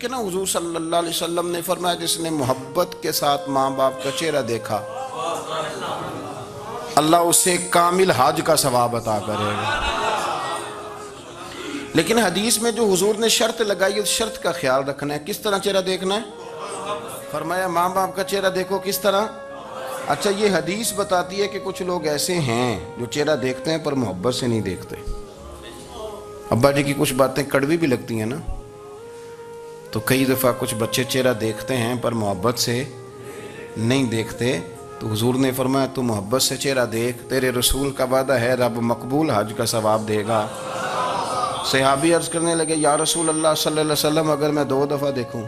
کہ نا حضور صلی اللہ علیہ وسلم نے فرمایا جس نے محبت کے ساتھ ماں باپ کا چہرہ دیکھا اللہ اسے کامل حج کا ثواب عطا کرے گا۔ لیکن حدیث میں جو حضور نے شرط لگائی اس شرط کا خیال رکھنا ہے۔ کس طرح چہرہ دیکھنا ہے؟ فرمایا ماں باپ کا چہرہ دیکھو کس طرح۔ اچھا یہ حدیث بتاتی ہے کہ کچھ لوگ ایسے ہیں جو چہرہ دیکھتے ہیں پر محبت سے نہیں دیکھتے۔ ابا جی کی کچھ باتیں کڑوی بھی لگتی ہیں نا، تو کئی دفعہ کچھ بچے چہرہ دیکھتے ہیں پر محبت سے نہیں دیکھتے، تو حضور نے فرمایا تو محبت سے چہرہ دیکھ، تیرے رسول کا وعدہ ہے رب مقبول حج کا ثواب دے گا۔ صحابی عرض کرنے لگے یا رسول اللہ صلی اللہ علیہ وسلم اگر میں 2 دفعہ دیکھوں؟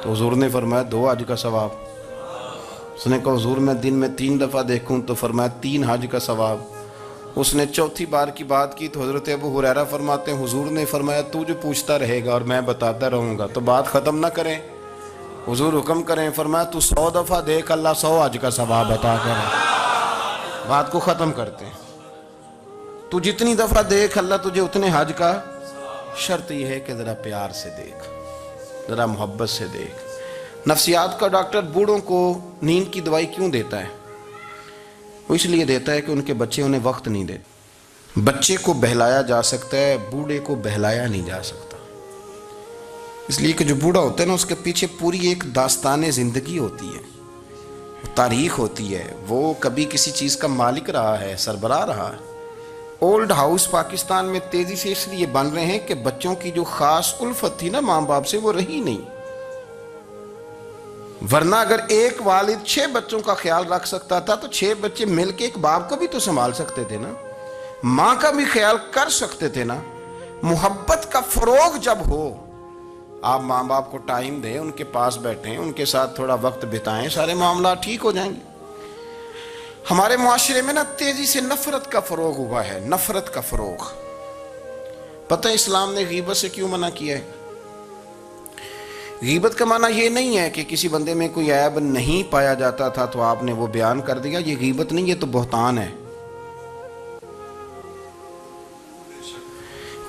تو حضور نے فرمایا 2 حج کا ثواب۔ اس نے کہا حضور میں دن میں 3 دفعہ دیکھوں؟ تو فرمایا 3 حج کا ثواب۔ اس نے چوتھی بار کی بات کی تو حضرت ابو ہریرہ فرماتے ہیں حضور نے فرمایا تو جو پوچھتا رہے گا اور میں بتاتا رہوں گا تو بات ختم نہ کریں۔ حضور حکم کریں، فرمایا تو 100 دفعہ دیکھ اللہ 100 حج کا ثواب عطا کرے۔ بات کو ختم کرتے ہیں۔ تو جتنی دفعہ دیکھ اللہ تجھے اتنے حج کا، شرط یہ ہے کہ ذرا پیار سے دیکھ، ذرا محبت سے دیکھ۔ نفسیات کا ڈاکٹر بوڑھوں کو نیند کی دوائی کیوں دیتا ہے؟ وہ اس لیے دیتا ہے کہ ان کے بچے انہیں وقت نہیں دیتے۔ بچے کو بہلایا جا سکتا ہے، بوڑھے کو بہلایا نہیں جا سکتا، اس لیے کہ جو بوڑھا ہوتا ہے نا اس کے پیچھے پوری ایک داستان زندگی ہوتی ہے، تاریخ ہوتی ہے، وہ کبھی کسی چیز کا مالک رہا ہے، سربراہ رہا ہے۔ اولڈ ہاؤس پاکستان میں تیزی سے اس لیے بن رہے ہیں کہ بچوں کی جو خاص الفت تھی نا ماں باپ سے وہ رہی نہیں، ورنہ اگر ایک والد 6 بچوں کا خیال رکھ سکتا تھا تو 6 بچے مل کے ایک باپ کو بھی تو سنبھال سکتے تھے نا، ماں کا بھی خیال کر سکتے تھے نا۔ محبت کا فروغ جب ہو، آپ ماں باپ کو ٹائم دیں، ان کے پاس بیٹھیں، ان کے ساتھ تھوڑا وقت بتائیں، سارے معاملات ٹھیک ہو جائیں گے۔ ہمارے معاشرے میں نا تیزی سے نفرت کا فروغ ہوا ہے، نفرت کا فروغ۔ پتہ اسلام نے غیبت سے کیوں منع کیا ہے؟ غیبت کا معنی یہ نہیں ہے کہ کسی بندے میں کوئی عیب نہیں پایا جاتا تھا تو آپ نے وہ بیان کر دیا، یہ غیبت نہیں، یہ تو بہتان ہے۔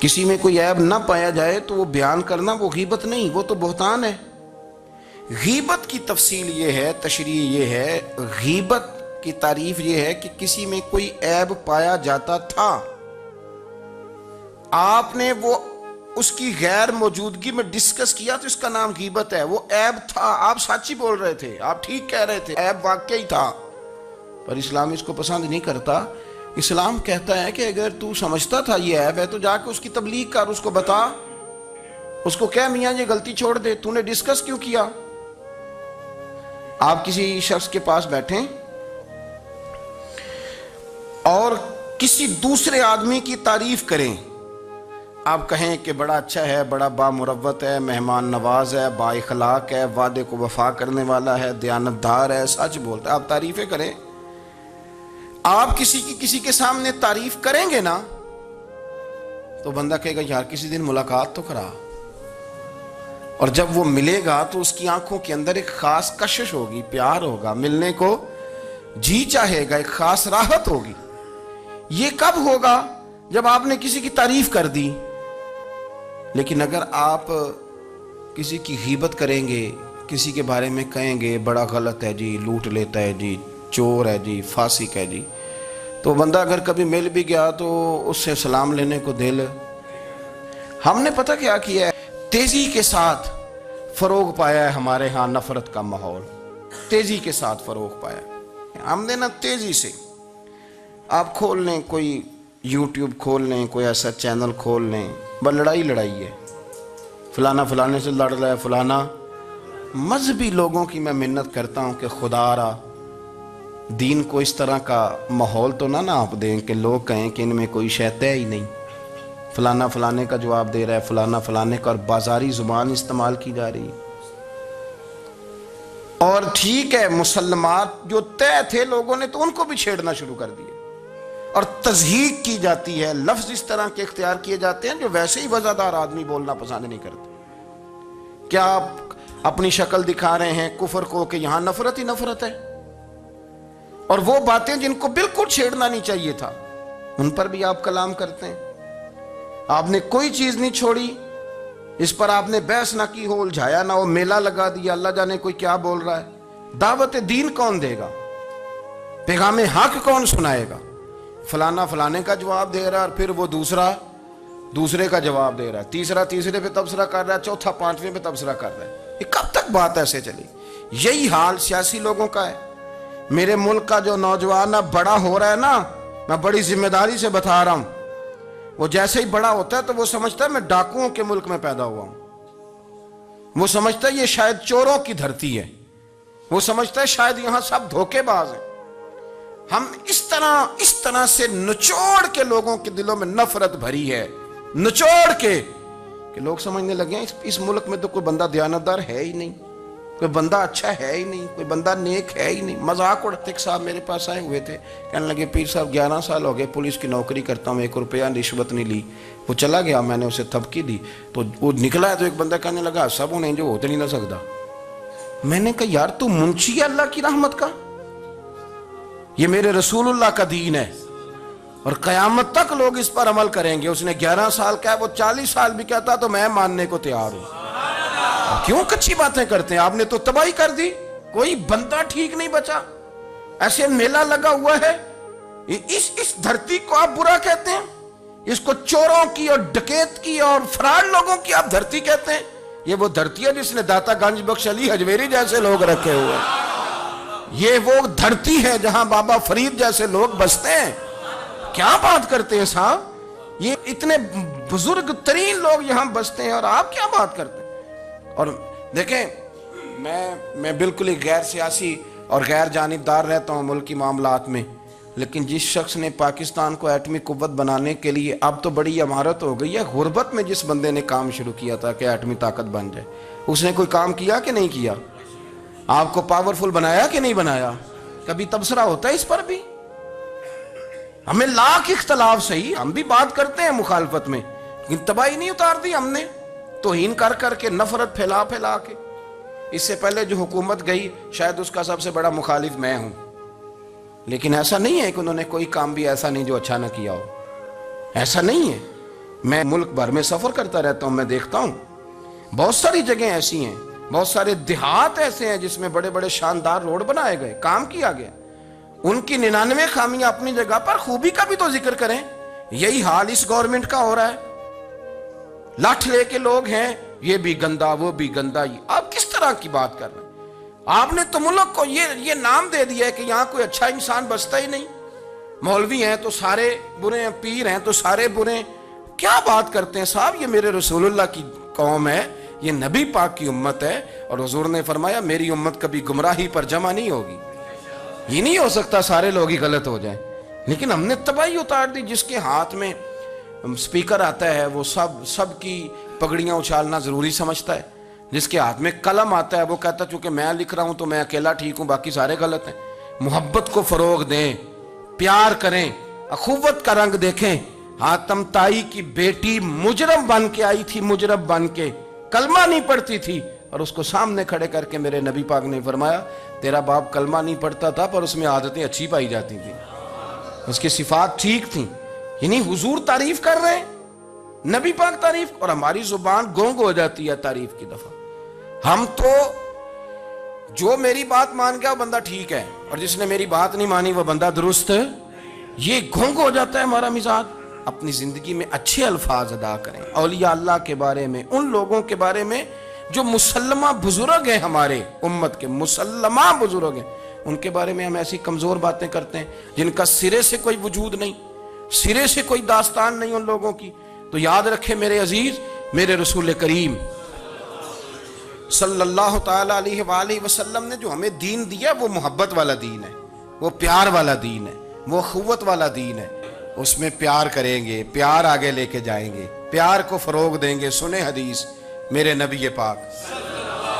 کسی میں کوئی عیب نہ پایا جائے تو وہ بیان کرنا وہ غیبت نہیں، وہ تو بہتان ہے۔ غیبت کی تفصیل یہ ہے، تشریح یہ ہے، غیبت کی تعریف یہ ہے کہ کسی میں کوئی عیب پایا جاتا تھا، آپ نے وہ اس کی غیر موجودگی میں ڈسکس کیا تو اس کا نام غیبت ہے۔ وہ عیب تھا، آپ سچ ہی بول رہے تھے، آپ ٹھیک کہہ رہے تھے، عیب واقعی تھا، پر اسلام اس کو پسند نہیں کرتا۔ اسلام کہتا ہے کہ اگر تو سمجھتا تھا یہ عیب ہے تو جا کے اس کی تبلیغ کر، اس کو بتا، اس کو کہہ میاں یہ غلطی چھوڑ دے، تو نے ڈسکس کیوں کیا؟ آپ کسی شخص کے پاس بیٹھیں اور کسی دوسرے آدمی کی تعریف کریں، آپ کہیں کہ بڑا اچھا ہے، بڑا بامروت ہے، مہمان نواز ہے، با اخلاق ہے، وعدے کو وفا کرنے والا ہے، دیانتدار ہے، سچ بولتا ہے، آپ تعریفیں کریں۔ آپ کسی کے سامنے تعریف کریں گے نا تو بندہ کہے گا یار کسی دن ملاقات تو کرا، اور جب وہ ملے گا تو اس کی آنکھوں کے اندر ایک خاص کشش ہوگی، پیار ہوگا، ملنے کو جی چاہے گا، ایک خاص راحت ہوگی۔ یہ کب ہوگا؟ جب آپ نے کسی کی تعریف کر دی۔ لیکن اگر آپ کسی کی غیبت کریں گے، کسی کے بارے میں کہیں گے بڑا غلط ہے جی، لوٹ لیتا ہے جی، چور ہے جی، فاسق ہے جی، تو بندہ اگر کبھی مل بھی گیا تو اس سے سلام لینے کو دل۔ ہم نے پتہ کیا کیا ہے؟ تیزی کے ساتھ فروغ پایا ہے ہمارے ہاں نفرت کا ماحول، تیزی کے ساتھ فروغ پایا ہے ہم نے نا، تیزی سے۔ آپ کھول لیں کوئی یوٹیوب کھول لیں، کوئی ایسا چینل کھول لیں، بس لڑائی ہے، فلانا فلانے سے لڑ رہا ہے، فلانا۔ مذہبی لوگوں کی میں منت کرتا ہوں کہ خدا را دین کو اس طرح کا ماحول تو نہ آپ دیں کہ لوگ کہیں کہ ان میں کوئی شے ہے ہی نہیں، فلانا فلانے کا جواب دے رہا ہے، فلانا فلانے کا، اور بازاری زبان استعمال کی جا رہی ہے۔ اور ٹھیک ہے مسلمات جو طے تھے لوگوں نے تو ان کو بھی چھیڑنا شروع کر دیا، اور تضحیق کی جاتی ہے، لفظ اس طرح کے اختیار کیے جاتے ہیں جو ویسے ہی وزادار آدمی بولنا پسند نہیں کرتے۔ کیا آپ اپنی شکل دکھا رہے ہیں کفر کو کہ یہاں نفرت ہی نفرت ہے، اور وہ باتیں جن کو بالکل چھیڑنا نہیں چاہیے تھا ان پر بھی آپ کلام کرتے ہیں۔ آپ نے کوئی چیز نہیں چھوڑی، اس پر آپ نے بحث نہ کی ہو، الجھایا نہ ہو، میلہ لگا دیا، اللہ جانے کوئی کیا بول رہا ہے۔ دعوت دین کون دے گا؟ پیغام حق کون سنائے گا؟ فلانا فلانے کا جواب دے رہا ہے، اور پھر وہ دوسرے کا جواب دے رہا ہے، تیسرا تیسرے پہ تبصرہ کر رہا ہے، چوتھا پانچویں پہ تبصرہ کر رہا ہے۔ یہ کب تک بات ایسے چلی؟ یہی حال سیاسی لوگوں کا ہے۔ میرے ملک کا جو نوجوان اب بڑا ہو رہا ہے نا، میں بڑی ذمہ داری سے بتا رہا ہوں، وہ جیسے ہی بڑا ہوتا ہے تو وہ سمجھتا ہے میں ڈاکوؤں کے ملک میں پیدا ہوا ہوں، وہ سمجھتا ہے یہ شاید چوروں کی دھرتی ہے، وہ سمجھتا ہے شاید یہاں سب دھوکے باز ہیں۔ ہم اس طرح سے نچوڑ کے لوگوں کے دلوں میں نفرت بھری ہے، نچوڑ کے کہ لوگ سمجھنے لگے ہیں اس ملک میں تو کوئی بندہ دیانتدار ہے ہی نہیں، کوئی بندہ اچھا ہے ہی نہیں، کوئی بندہ نیک ہے ہی نہیں۔ مذاق اڑاتے ایک صاحب میرے پاس آئے ہوئے تھے، کہنے لگے پیر صاحب 11 سال ہو گئے پولیس کی نوکری کرتا ہوں، 1 روپیہ رشوت نہیں لی۔ وہ چلا گیا، میں نے اسے تھپکی دی تو وہ نکلا ہے، تو ایک بندہ کہنے لگا سب انہیں جو ہوتے نہیں نہ سکتا۔ میں نے کہا یار تو منشی ہے اللہ کی رحمت کا، یہ میرے رسول اللہ کا دین ہے اور قیامت تک لوگ اس پر عمل کریں گے۔ اس نے 11 سال کہا، وہ 40 سال بھی کہتا تو میں ماننے کو تیار ہوں۔ کیوں کچھی باتیں کرتے ہیں؟ آپ نے تو تباہی کر دی، کوئی بندہ ٹھیک نہیں بچا۔ ایسے میلہ لگا ہوا ہے، اس دھرتی کو آپ برا کہتے ہیں، اس کو چوروں کی اور ڈکیت کی اور فراڈ لوگوں کی آپ دھرتی کہتے ہیں۔ یہ وہ دھرتی ہے جس نے داتا گنج بخش علی حجویری جیسے لوگ رکھے ہوئے ہیں، یہ وہ دھرتی ہے جہاں بابا فرید جیسے لوگ بستے ہیں۔ کیا بات کرتے ہیں صاحب؟ یہ اتنے بزرگ ترین لوگ یہاں بستے ہیں اور آپ کیا بات کرتے ہیں؟ اور دیکھیں میں بالکل ہی غیر سیاسی اور غیر جانبدار رہتا ہوں ملکی معاملات میں، لیکن جس شخص نے پاکستان کو ایٹمی قوت بنانے کے لیے، اب تو بڑی عمارت ہو گئی ہے، غربت میں جس بندے نے کام شروع کیا تھا کہ ایٹمی طاقت بن جائے، اس نے کوئی کام کیا کہ نہیں کیا؟ آپ کو پاورفل بنایا کہ نہیں بنایا؟ کبھی تبصرہ ہوتا ہے اس پر بھی؟ ہمیں لاکھ اختلاف صحیح، ہم بھی بات کرتے ہیں مخالفت میں، لیکن تباہی نہیں اتار دی ہم نے، توہین کر کر کے، نفرت پھیلا پھیلا کے۔ اس سے پہلے جو حکومت گئی شاید اس کا سب سے بڑا مخالف میں ہوں، لیکن ایسا نہیں ہے کہ انہوں نے کوئی کام بھی ایسا نہیں جو اچھا نہ کیا ہو، ایسا نہیں ہے۔ میں ملک بھر میں سفر کرتا رہتا ہوں، میں دیکھتا ہوں بہت ساری جگہیں ایسی ہیں، بہت سارے دیہات ایسے ہیں جس میں بڑے بڑے شاندار روڈ بنائے گئے، کام کیا گیا۔ ان کی 99 خامیاں اپنی جگہ پر، خوبی کا بھی تو ذکر کریں۔ یہی حال اس گورنمنٹ کا ہو رہا ہے، لاٹھ لے کے لوگ ہیں، یہ بھی گندا وہ بھی گندا۔ آپ کس طرح کی بات کر رہے ہیں؟ آپ نے تو ملک کو یہ نام دے دیا ہے کہ یہاں کوئی اچھا انسان بستا ہی نہیں، مولوی ہیں تو سارے برے ہیں، پیر ہیں تو سارے برے ہیں۔ کیا بات کرتے ہیں صاحب؟ یہ میرے رسول اللہ کی قوم ہے، یہ نبی پاک کی امت ہے، اور حضور نے فرمایا میری امت کبھی گمراہی پر جمع نہیں ہوگی۔ یہ نہیں ہو سکتا سارے لوگ ہی غلط ہو جائیں، لیکن ہم نے تباہی اتار دی۔ جس کے ہاتھ میں سپیکر آتا ہے وہ سب کی پگڑیاں اچھالنا ضروری سمجھتا ہے، جس کے ہاتھ میں قلم آتا ہے وہ کہتا ہے چونکہ میں لکھ رہا ہوں تو میں اکیلا ٹھیک ہوں، باقی سارے غلط ہیں۔ محبت کو فروغ دیں، پیار کریں، اخوت کا رنگ دیکھیں۔ حاتم طائی کی بیٹی مجرم بن کے آئی تھی، مجرم بن کے، کلمہ نہیں پڑھتی تھی، اور اس کو سامنے کھڑے کر کے میرے نبی پاک نے فرمایا تیرا باپ کلمہ نہیں پڑھتا تھا پر اس میں عادتیں اچھی پائی جاتی تھیں، اس کی صفات ٹھیک تھیں۔ یعنی حضور تعریف کر رہے ہیں، نبی پاک تعریف، اور ہماری زبان گونگ ہو جاتی ہے تعریف کی دفعہ۔ ہم تو جو میری بات مان گیا وہ بندہ ٹھیک ہے، اور جس نے میری بات نہیں مانی وہ بندہ درست ہے، یہ گونگ ہو جاتا ہے ہمارا مزاج۔ اپنی زندگی میں اچھے الفاظ ادا کریں، اولیاء اللہ کے بارے میں، ان لوگوں کے بارے میں جو مسلمہ بزرگ ہیں، ہمارے امت کے مسلمہ بزرگ ہیں، ان کے بارے میں ہم ایسی کمزور باتیں کرتے ہیں جن کا سرے سے کوئی وجود نہیں، سرے سے کوئی داستان نہیں ان لوگوں کی۔ تو یاد رکھیں میرے عزیز، میرے رسول کریم صلی اللہ تعالی علیہ وآلہ وسلم نے جو ہمیں دین دیا وہ محبت والا دین ہے، وہ پیار والا دین ہے، وہ اخوت والا دین ہے۔ اس میں پیار کریں گے، پیار آگے لے کے جائیں گے، پیار کو فروغ دیں گے۔ سنیں حدیث میرے نبی پاک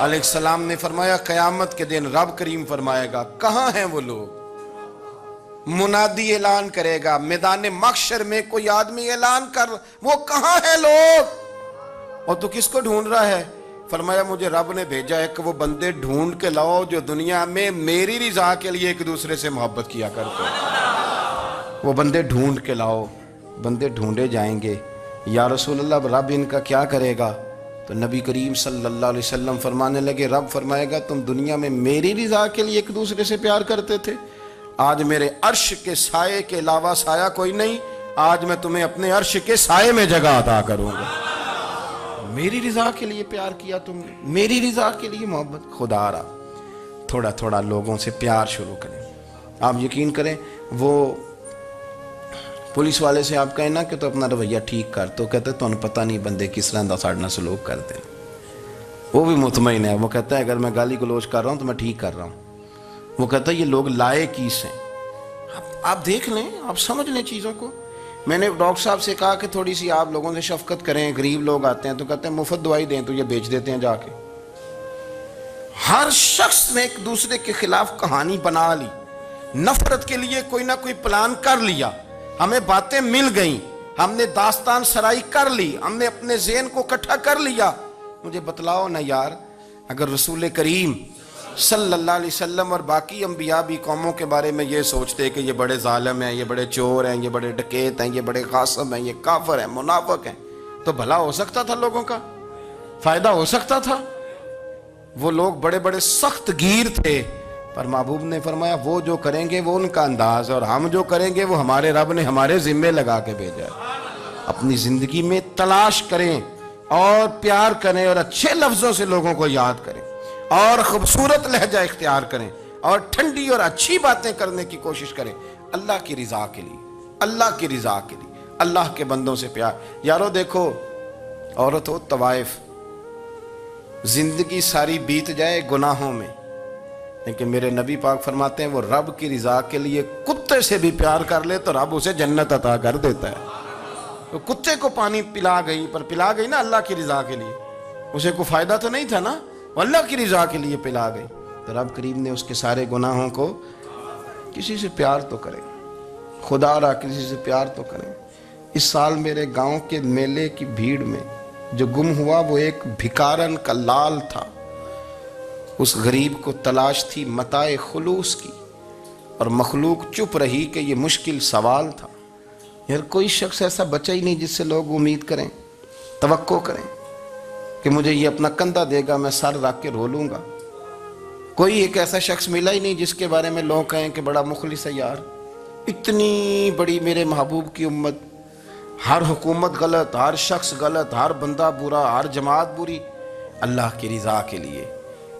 علیہ السلام نے فرمایا قیامت کے دن رب کریم فرمائے گا کہاں ہیں وہ لوگ؟ منادی اعلان کرے گا میدان محشر میں، کوئی آدمی اعلان کر وہ کہاں ہیں لوگ؟ اور تو کس کو ڈھونڈ رہا ہے؟ فرمایا مجھے رب نے بھیجا ہے کہ وہ بندے ڈھونڈ کے لاؤ جو دنیا میں میری رضا کے لیے ایک دوسرے سے محبت کیا کرتے ہیں۔ وہ بندے ڈھونڈ کے لاؤ۔ بندے ڈھونڈے جائیں گے، یا رسول اللہ رب ان کا کیا کرے گا؟ تو نبی کریم صلی اللہ علیہ وسلم فرمانے لگے رب فرمائے گا تم دنیا میں میری رضا کے لیے ایک دوسرے سے پیار کرتے تھے، آج میرے عرش کے سائے کے علاوہ سایہ کوئی نہیں، آج میں تمہیں اپنے عرش کے سائے میں جگہ عطا کروں گا۔ میری رضا کے لیے پیار کیا تم نے، میری رضا کے لیے محبت۔ خدا را تھوڑا تھوڑا لوگوں سے پیار شروع کریں۔ آپ یقین کریں وہ پولیس والے سے آپ کہیں نا کہ تو اپنا رویہ ٹھیک کر، تو کہتے تو انہیں پتہ نہیں بندے کس طرح دا ساڑھنا سلوک کرتے ہیں۔ وہ بھی مطمئن ہے، وہ کہتا ہے اگر میں گالی گلوچ کر رہا ہوں تو میں ٹھیک کر رہا ہوں۔ وہ کہتا ہے یہ لوگ لائے کیس ہیں۔ آپ دیکھ لیں، آپ سمجھ لیں چیزوں کو۔ میں نے ڈاکٹر صاحب سے کہا کہ تھوڑی سی آپ لوگوں سے شفقت کریں، غریب لوگ آتے ہیں تو کہتے ہیں مفت دوائی دیں تو یہ بیچ دیتے ہیں جا کے۔ ہر شخص نے ایک دوسرے کے خلاف کہانی بنا لی، نفرت کے لیے کوئی نہ کوئی پلان کر لیا، ہمیں باتیں مل گئیں، ہم نے داستان سرائی کر لی، ہم نے اپنے ذہن کو اکٹھا کر لیا۔ مجھے بتلاؤ نا یار، اگر رسول کریم صلی اللہ علیہ وسلم اور باقی انبیاء بھی قوموں کے بارے میں یہ سوچتے کہ یہ بڑے ظالم ہیں، یہ بڑے چور ہیں، یہ بڑے ڈکیت ہیں، یہ بڑے غاصب ہیں، یہ کافر ہیں، منافق ہیں، تو بھلا ہو سکتا تھا، لوگوں کا فائدہ ہو سکتا تھا۔ وہ لوگ بڑے بڑے سخت گیر تھے، پر محبوب نے فرمایا وہ جو کریں گے وہ ان کا انداز، اور ہم جو کریں گے وہ ہمارے رب نے ہمارے ذمے لگا کے بھیجا ہے۔ اپنی زندگی میں تلاش کریں اور پیار کریں اور اچھے لفظوں سے لوگوں کو یاد کریں اور خوبصورت لہجہ اختیار کریں اور ٹھنڈی اور اچھی باتیں کرنے کی کوشش کریں، اللہ کی رضا کے لیے، اللہ کی رضا کے لیے، اللہ کے بندوں سے پیار۔ یارو دیکھو، عورت ہو طوائف، زندگی ساری بیت جائے گناہوں میں، لیکن میرے نبی پاک فرماتے ہیں وہ رب کی رضا کے لیے کتے سے بھی پیار کر لے تو رب اسے جنت عطا کر دیتا ہے۔ تو کتے کو پانی پلا گئی، پر پلا گئی نا اللہ کی رضا کے لیے، اسے کوئی فائدہ تو نہیں تھا نا، وہ اللہ کی رضا کے لیے پلا گئی، تو رب کریم نے اس کے سارے گناہوں کو، کسی سے پیار تو کریں، خدا را کسی سے پیار تو کریں۔ اس سال میرے گاؤں کے میلے کی بھیڑ میں جو گم ہوا وہ ایک بھکارن کا لال تھا، اس غریب کو تلاش تھی متاع خلوص کی، اور مخلوق چپ رہی کہ یہ مشکل سوال تھا۔ یار کوئی شخص ایسا بچا ہی نہیں جس سے لوگ امید کریں، توقع کریں کہ مجھے یہ اپنا کندھا دے گا میں سر رکھ کے رو لوں گا۔ کوئی ایک ایسا شخص ملا ہی نہیں جس کے بارے میں لوگ کہیں کہ بڑا مخلص ہے یار۔ اتنی بڑی میرے محبوب کی امت، ہر حکومت غلط، ہر شخص غلط، ہر بندہ برا، ہر جماعت بری، اللہ کی رضا کے لیے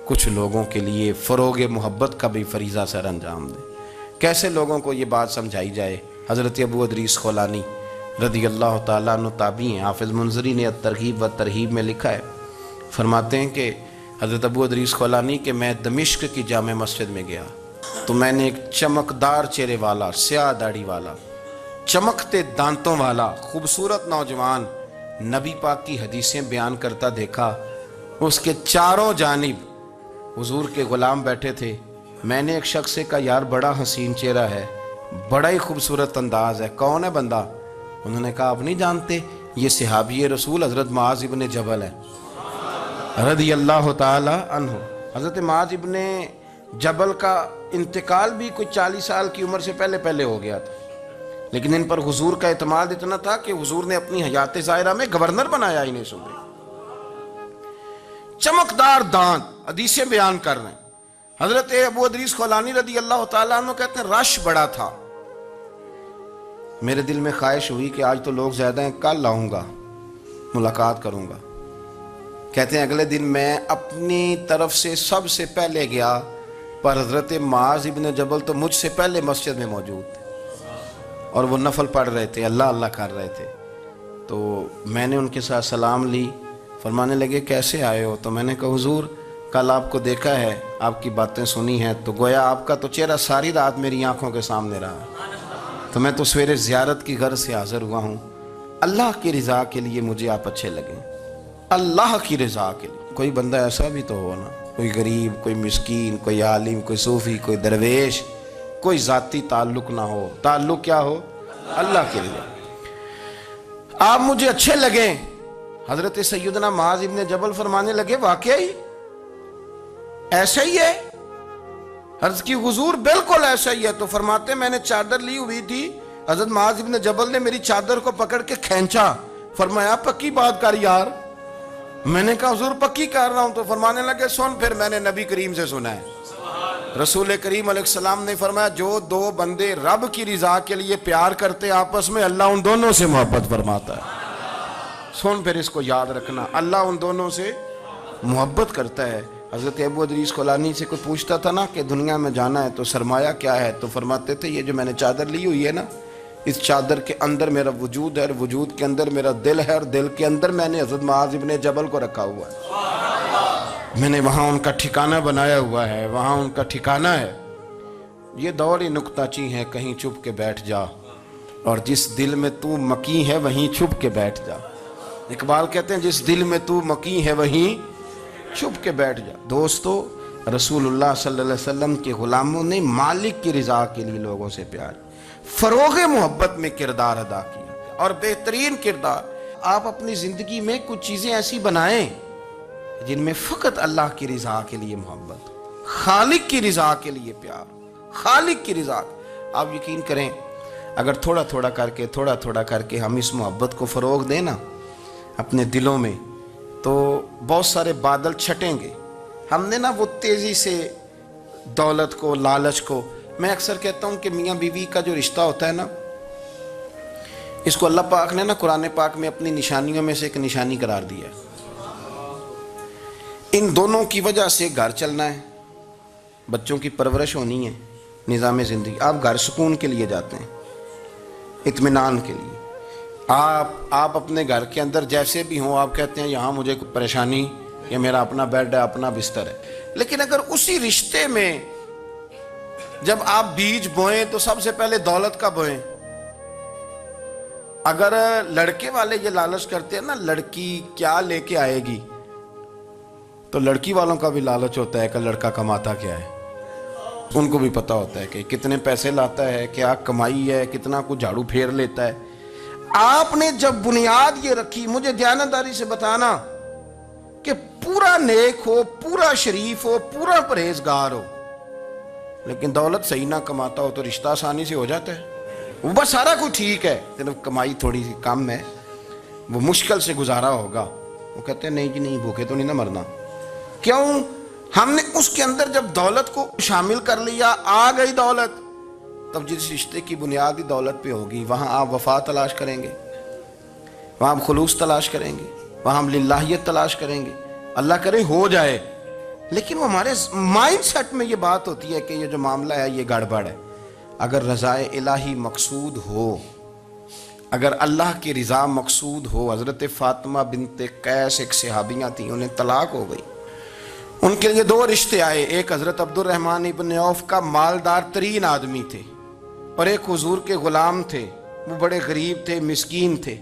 کچھ لوگوں کے لیے فروغ محبت کا بھی فریضہ سر انجام دیں۔ کیسے لوگوں کو یہ بات سمجھائی جائے؟ حضرت ابو ادریس خولانی رضی اللہ تعالیٰ عنہ تابعی ہیں، حافظ منذری نے الترغیب و ترہیب میں لکھا ہے، فرماتے ہیں کہ حضرت ابو ادریس خولانی کہ میں دمشق کی جامع مسجد میں گیا تو میں نے ایک چمکدار چہرے والا، سیاہ داڑھی والا، چمکتے دانتوں والا خوبصورت نوجوان نبی پاک کی حدیثیں بیان کرتا دیکھا۔ اس کے چاروں جانب حضور کے غلام بیٹھے تھے۔ میں نے ایک شخص سے کہا یار بڑا حسین چہرہ ہے، بڑا ہی خوبصورت انداز ہے، کون ہے بندہ؟ انہوں نے کہا آپ نہیں جانتے، یہ صحابی رسول حضرت معاذ ابن جبل ہے رضی اللہ تعالی عنہ۔ حضرت معاذ ابن جبل کا انتقال بھی کوئی 40 سال کی عمر سے پہلے ہو گیا تھا، لیکن ان پر حضور کا اعتماد اتنا تھا کہ حضور نے اپنی حیات ظاہرہ میں گورنر بنایا انہیں صوبے۔ چمکدار دانت، حدیثیں بیان کر رہے ہیں۔ حضرت ابو ادریس خولانی رضی اللہ تعالیٰ عنہ کہتے ہیں رش بڑا تھا، میرے دل میں خواہش ہوئی کہ آج تو لوگ زیادہ ہیں، کل آؤں گا ملاقات کروں گا۔ کہتے ہیں اگلے دن میں اپنی طرف سے سب سے پہلے گیا، پر حضرت معاذ ابن جبل تو مجھ سے پہلے مسجد میں موجود تھے اور وہ نفل پڑھ رہے تھے، اللہ اللہ کر رہے تھے۔ تو میں نے ان کے ساتھ سلام لی، فرمانے لگے کیسے آئے ہو؟ تو میں نے کہا حضور کل آپ کو دیکھا ہے، آپ کی باتیں سنی ہیں، تو گویا آپ کا تو چہرہ ساری رات میری آنکھوں کے سامنے رہا، تو میں تو سویرے زیارت کی غرض سے حاضر ہوا ہوں۔ اللہ کی رضا کے لیے مجھے آپ اچھے لگیں، اللہ کی رضا کے لیے۔ کوئی بندہ ایسا بھی تو ہو نا، کوئی غریب، کوئی مسکین، کوئی عالم، کوئی صوفی، کوئی درویش، کوئی ذاتی تعلق نہ ہو، تعلق کیا ہو؟ اللہ کے لیے۔ آپ مجھے اچھے لگیں۔ حضرت سیدنا معاذ ابن جبل فرمانے لگے واقعی ایسا ہی ہے؟ عرض کی حضور بالکل ایسا ہی ہے۔ تو فرماتے میں نے چادر لی ہوئی تھی، حضرت معاذ ابن جبل نے میری چادر کو پکڑ کے کھینچا، فرمایا پکی بات کر یار، میں نے کہا حضور پکی کر رہا ہوں، تو فرمانے لگے سن پھر میں نے نبی کریم سے سنا ہے، رسول کریم علیہ السلام نے فرمایا جو دو بندے رب کی رضا کے لیے پیار کرتے آپس میں، اللہ ان دونوں سے محبت فرماتا ہے۔ سن پھر اس کو یاد رکھنا، اللہ ان دونوں سے محبت کرتا ہے۔ حضرت ابو ادریس کولانی سے کوئی پوچھتا تھا نا کہ دنیا میں جانا ہے تو سرمایہ کیا ہے، تو فرماتے تھے یہ جو میں نے چادر لی ہوئی ہے نا، اس چادر کے اندر میرا وجود ہے، اور وجود کے اندر میرا دل ہے، اور دل کے اندر میں نے حضرت معاذ ابن جبل کو رکھا ہوا ہے، میں نے وہاں ان کا ٹھکانہ بنایا ہوا ہے، وہاں ان کا ٹھکانہ ہے۔ یہ دور ہی نکتہ چی ہے، کہیں چھپ کے بیٹھ جا، اور جس دل میں تو مکی ہے وہیں چھپ کے بیٹھ جا۔ اقبال کہتے ہیں جس دل میں تو مکی ہے وہیں چھپ کے بیٹھ جا۔ دوستو، رسول اللہ صلی اللہ علیہ وسلم کے غلاموں نے مالک کی رضا کے لیے لوگوں سے پیار، فروغ محبت میں کردار ادا کیا، اور بہترین کردار۔ آپ اپنی زندگی میں کچھ چیزیں ایسی بنائیں جن میں فقط اللہ کی رضا کے لیے محبت، خالق کی رضا کے لیے پیار، خالق کی رضا۔ آپ یقین کریں اگر تھوڑا تھوڑا کر کے ہم اس محبت کو فروغ دیں نا اپنے دلوں میں، تو بہت سارے بادل چھٹیں گے۔ ہم نے نا وہ تیزی سے دولت کو، لالچ کو، میں اکثر کہتا ہوں کہ میاں بیوی کا جو رشتہ ہوتا ہے نا، اس کو اللہ پاک نے نا قرآن پاک میں اپنی نشانیوں میں سے ایک نشانی قرار دیا ہے۔ ان دونوں کی وجہ سے گھر چلنا ہے، بچوں کی پرورش ہونی ہے، نظام زندگی۔ آپ گھر سکون کے لیے جاتے ہیں، اطمینان کے لیے۔ آپ اپنے گھر کے اندر جیسے بھی ہوں، آپ کہتے ہیں یہاں مجھے کوئی پریشانی، یہ میرا اپنا بیڈ ہے، اپنا بستر ہے۔ لیکن اگر اسی رشتے میں جب آپ بیج بوئیں تو سب سے پہلے دولت کا بوئیں۔ اگر لڑکے والے یہ لالچ کرتے ہیں نا لڑکی کیا لے کے آئے گی، تو لڑکی والوں کا بھی لالچ ہوتا ہے کہ لڑکا کماتا کیا ہے، ان کو بھی پتا ہوتا ہے کہ کتنے پیسے لاتا ہے، کیا کمائی ہے، کتنا کچھ جھاڑو پھیر لیتا ہے۔ آپ نے جب بنیاد یہ رکھی، مجھے دیانتداری سے بتانا کہ پورا نیک ہو، پورا شریف ہو، پورا پرہیزگار ہو، لیکن دولت صحیح نہ کماتا ہو تو رشتہ آسانی سے ہو جاتا ہے۔ وہ بس سارا کچھ ٹھیک ہے، صرف کمائی تھوڑی سی کم ہے، وہ مشکل سے گزارا ہوگا، وہ کہتے ہیں نہیں جی نہیں، بھوکے تو نہیں نہ مرنا۔ کیوں؟ ہم نے اس کے اندر جب دولت کو شامل کر لیا، آ گئی دولت، تب جس رشتے کی بنیاد ہی دولت پہ ہوگی، وہاں آپ وفا تلاش کریں گے، وہاں آپ خلوص تلاش کریں گے، وہاں ہم للہیت تلاش کریں گے۔ اللہ کرے ہو جائے، لیکن وہ ہمارے مائنڈ سیٹ میں یہ بات ہوتی ہے کہ یہ جو معاملہ ہے یہ گڑبڑ ہے۔ اگر رضا الہی مقصود ہو، اگر اللہ کی رضا مقصود ہو، حضرت فاطمہ بنت قیس ایک صحابیہ تھیں، انہیں طلاق ہو گئی، ان کے لیے دو رشتے آئے، ایک حضرت عبد الرحمن ابن عوف کا مالدار ترین آدمی تھے، اور ایک حضور کے غلام تھے، وہ بڑے غریب تھے، مسکین تھے۔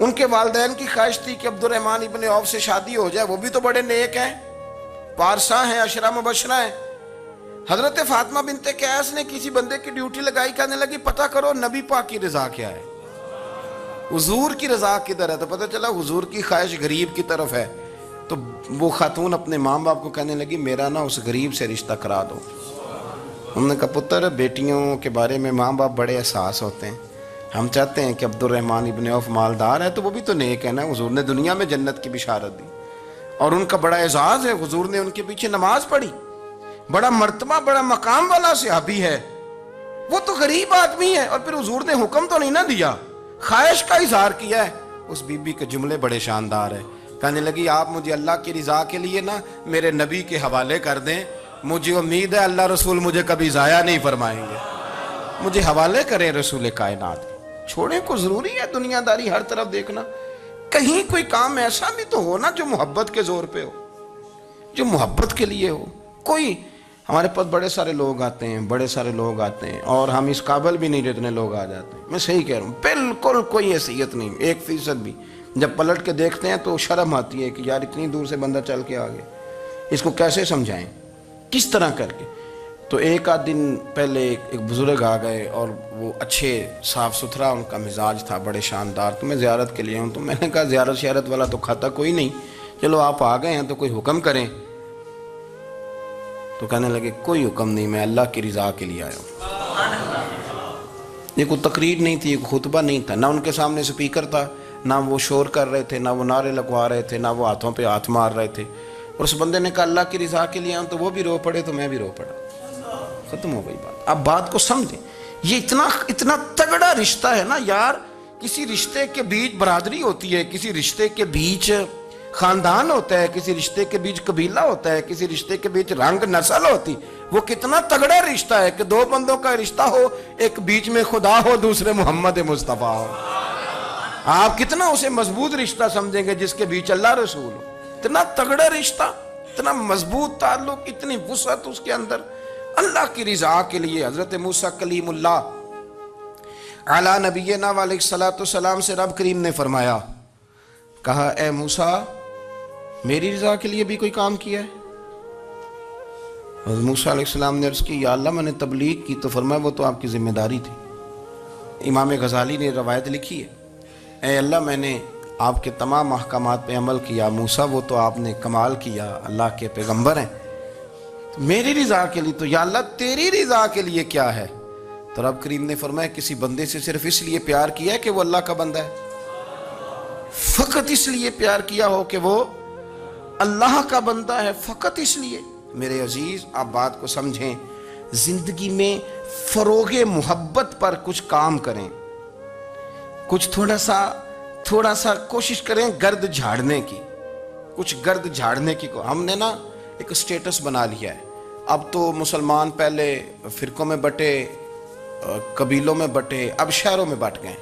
ان کے والدین کی خواہش تھی کہ عبد الرحمن ابن عوف سے شادی ہو جائے، وہ بھی تو بڑے نیک ہیں، پارسا ہیں، عشرہ مبشرہ ہیں۔ حضرت فاطمہ بنت قیس نے کسی بندے کی ڈیوٹی لگائی، کہنے لگی پتہ کرو نبی پاک کی رضا کیا ہے، حضور کی رضا کدھر ہے، تو پتہ چلا حضور کی خواہش غریب کی طرف ہے۔ تو وہ خاتون اپنے ماں باپ کو کہنے لگی میرا نا اس غریب سے رشتہ کرا دو۔ انہوں نے کہا پتر، بیٹیوں کے بارے میں ماں باپ بڑے احساس ہوتے ہیں، ہم چاہتے ہیں کہ عبد الرحمن ابن عوف مالدار ہے تو وہ بھی تو نیک ہے نا، حضور نے دنیا میں جنت کی بشارت دی، اور ان کا بڑا اعزاز ہے، حضور نے ان کے پیچھے نماز پڑھی، بڑا مرتبہ بڑا مقام والا صحابی ہے، وہ تو غریب آدمی ہے، اور پھر حضور نے حکم تو نہیں نہ دیا، خواہش کا اظہار کیا ہے۔ اس بی بی کے جملے بڑے شاندار ہیں، کہنے لگی آپ مجھے اللہ کی رضا کے لیے نا میرے نبی کے حوالے کر دیں، مجھے امید ہے اللہ رسول مجھے کبھی ضائع نہیں فرمائیں گے، مجھے حوالے کریں رسول کائنات۔ چھوڑیں کو ضروری ہے دنیا داری ہر طرف دیکھنا، کہیں کوئی کام ایسا بھی تو ہو نا جو محبت کے زور پہ ہو، جو محبت کے لیے ہو۔ کوئی ہمارے پاس بڑے سارے لوگ آتے ہیں، بڑے سارے لوگ آتے ہیں، اور ہم اس قابل بھی نہیں جتنے لوگ آ جاتے ہیں، میں صحیح کہہ رہا ہوں، بالکل کوئی حیثیت نہیں، 1% بھی۔ جب پلٹ کے دیکھتے ہیں تو شرم آتی ہے کہ یار اتنی دور سے بندہ چل کے آ گیا، اس کو کیسے سمجھائیں، کس طرح کر کے۔ تو ایک آدھ دن پہلے ایک بزرگ آ گئے، اور وہ اچھے صاف ستھرا ان کا مزاج تھا، بڑے شاندار، تو میں زیارت کے لیے ہوں، تو میں نے کہا زیارت شیارت والا تو کھاتا کوئی نہیں، چلو آپ آ گئے ہیں تو کوئی حکم کریں۔ تو کہنے لگے کوئی حکم نہیں، میں اللہ کی رضا کے لیے آیا ہوں۔ یہ کوئی تقریر نہیں تھی، کوئی خطبہ نہیں تھا، نہ ان کے سامنے سپیکر تھا، نہ وہ شور کر رہے تھے، نہ وہ نعرے لگوا رہے تھے، نہ وہ ہاتھوں پہ ہاتھ مار رہے تھے. اور اس بندے نے کہا اللہ کی رضا کے لیے ہم، تو وہ بھی رو پڑے تو میں بھی رو پڑا. ختم ہو گئی بات. اب بات کو سمجھیں، یہ اتنا تگڑا رشتہ ہے نا یار. کسی رشتے کے بیچ برادری ہوتی ہے، کسی رشتے کے بیچ خاندان ہوتا ہے، کسی رشتے کے بیچ قبیلہ ہوتا ہے، کسی رشتے کے بیچ رنگ نسل ہوتی. وہ کتنا تگڑا رشتہ ہے کہ دو بندوں کا رشتہ ہو، ایک بیچ میں خدا ہو، دوسرے محمد مصطفیٰ ہو. آپ کتنا اسے مضبوط رشتہ سمجھیں گے جس کے بیچ اللہ رسول ہو. اتنا تگڑا رشتہ، اتنا مضبوط تعلق، اتنی وسعت اس کے اندر. اللہ کی رضا کے لیے حضرت موسیٰ کلیم اللہ علی نبینا علیہ الصلوۃ والسلام سے رب کریم نے فرمایا، کہا اے موسیٰ میری رضا کے لیے بھی کوئی کام کیا ہے؟ حضرت موسیٰ علیہ السلام نے عرض کی یا اللہ میں نے تبلیغ کی. تو فرمایا وہ تو آپ کی ذمہ داری تھی. امام غزالی نے روایت لکھی ہے، اے اللہ میں نے آپ کے تمام احکامات پہ عمل کیا. موسیٰ وہ تو آپ نے کمال کیا، اللہ کے پیغمبر ہیں. میری رضا کے لیے تو یا اللہ تیری رضا کے لیے کیا ہے؟ تو رب کریم نے فرمایا کسی بندے سے صرف اس لیے پیار کیا ہے کہ وہ اللہ کا بندہ ہے. فقط اس لیے پیار کیا ہو کہ وہ اللہ کا بندہ ہے، فقط اس لیے. میرے عزیز آپ بات کو سمجھیں، زندگی میں فروغ محبت پر کچھ کام کریں، کچھ تھوڑا سا کوشش کریں گرد جھاڑنے کی. کچھ گرد جھاڑنے کی ہم نے نا ایک سٹیٹس بنا لیا ہے. اب تو مسلمان پہلے فرقوں میں بٹے، قبیلوں میں بٹے، اب شہروں میں بٹ گئے.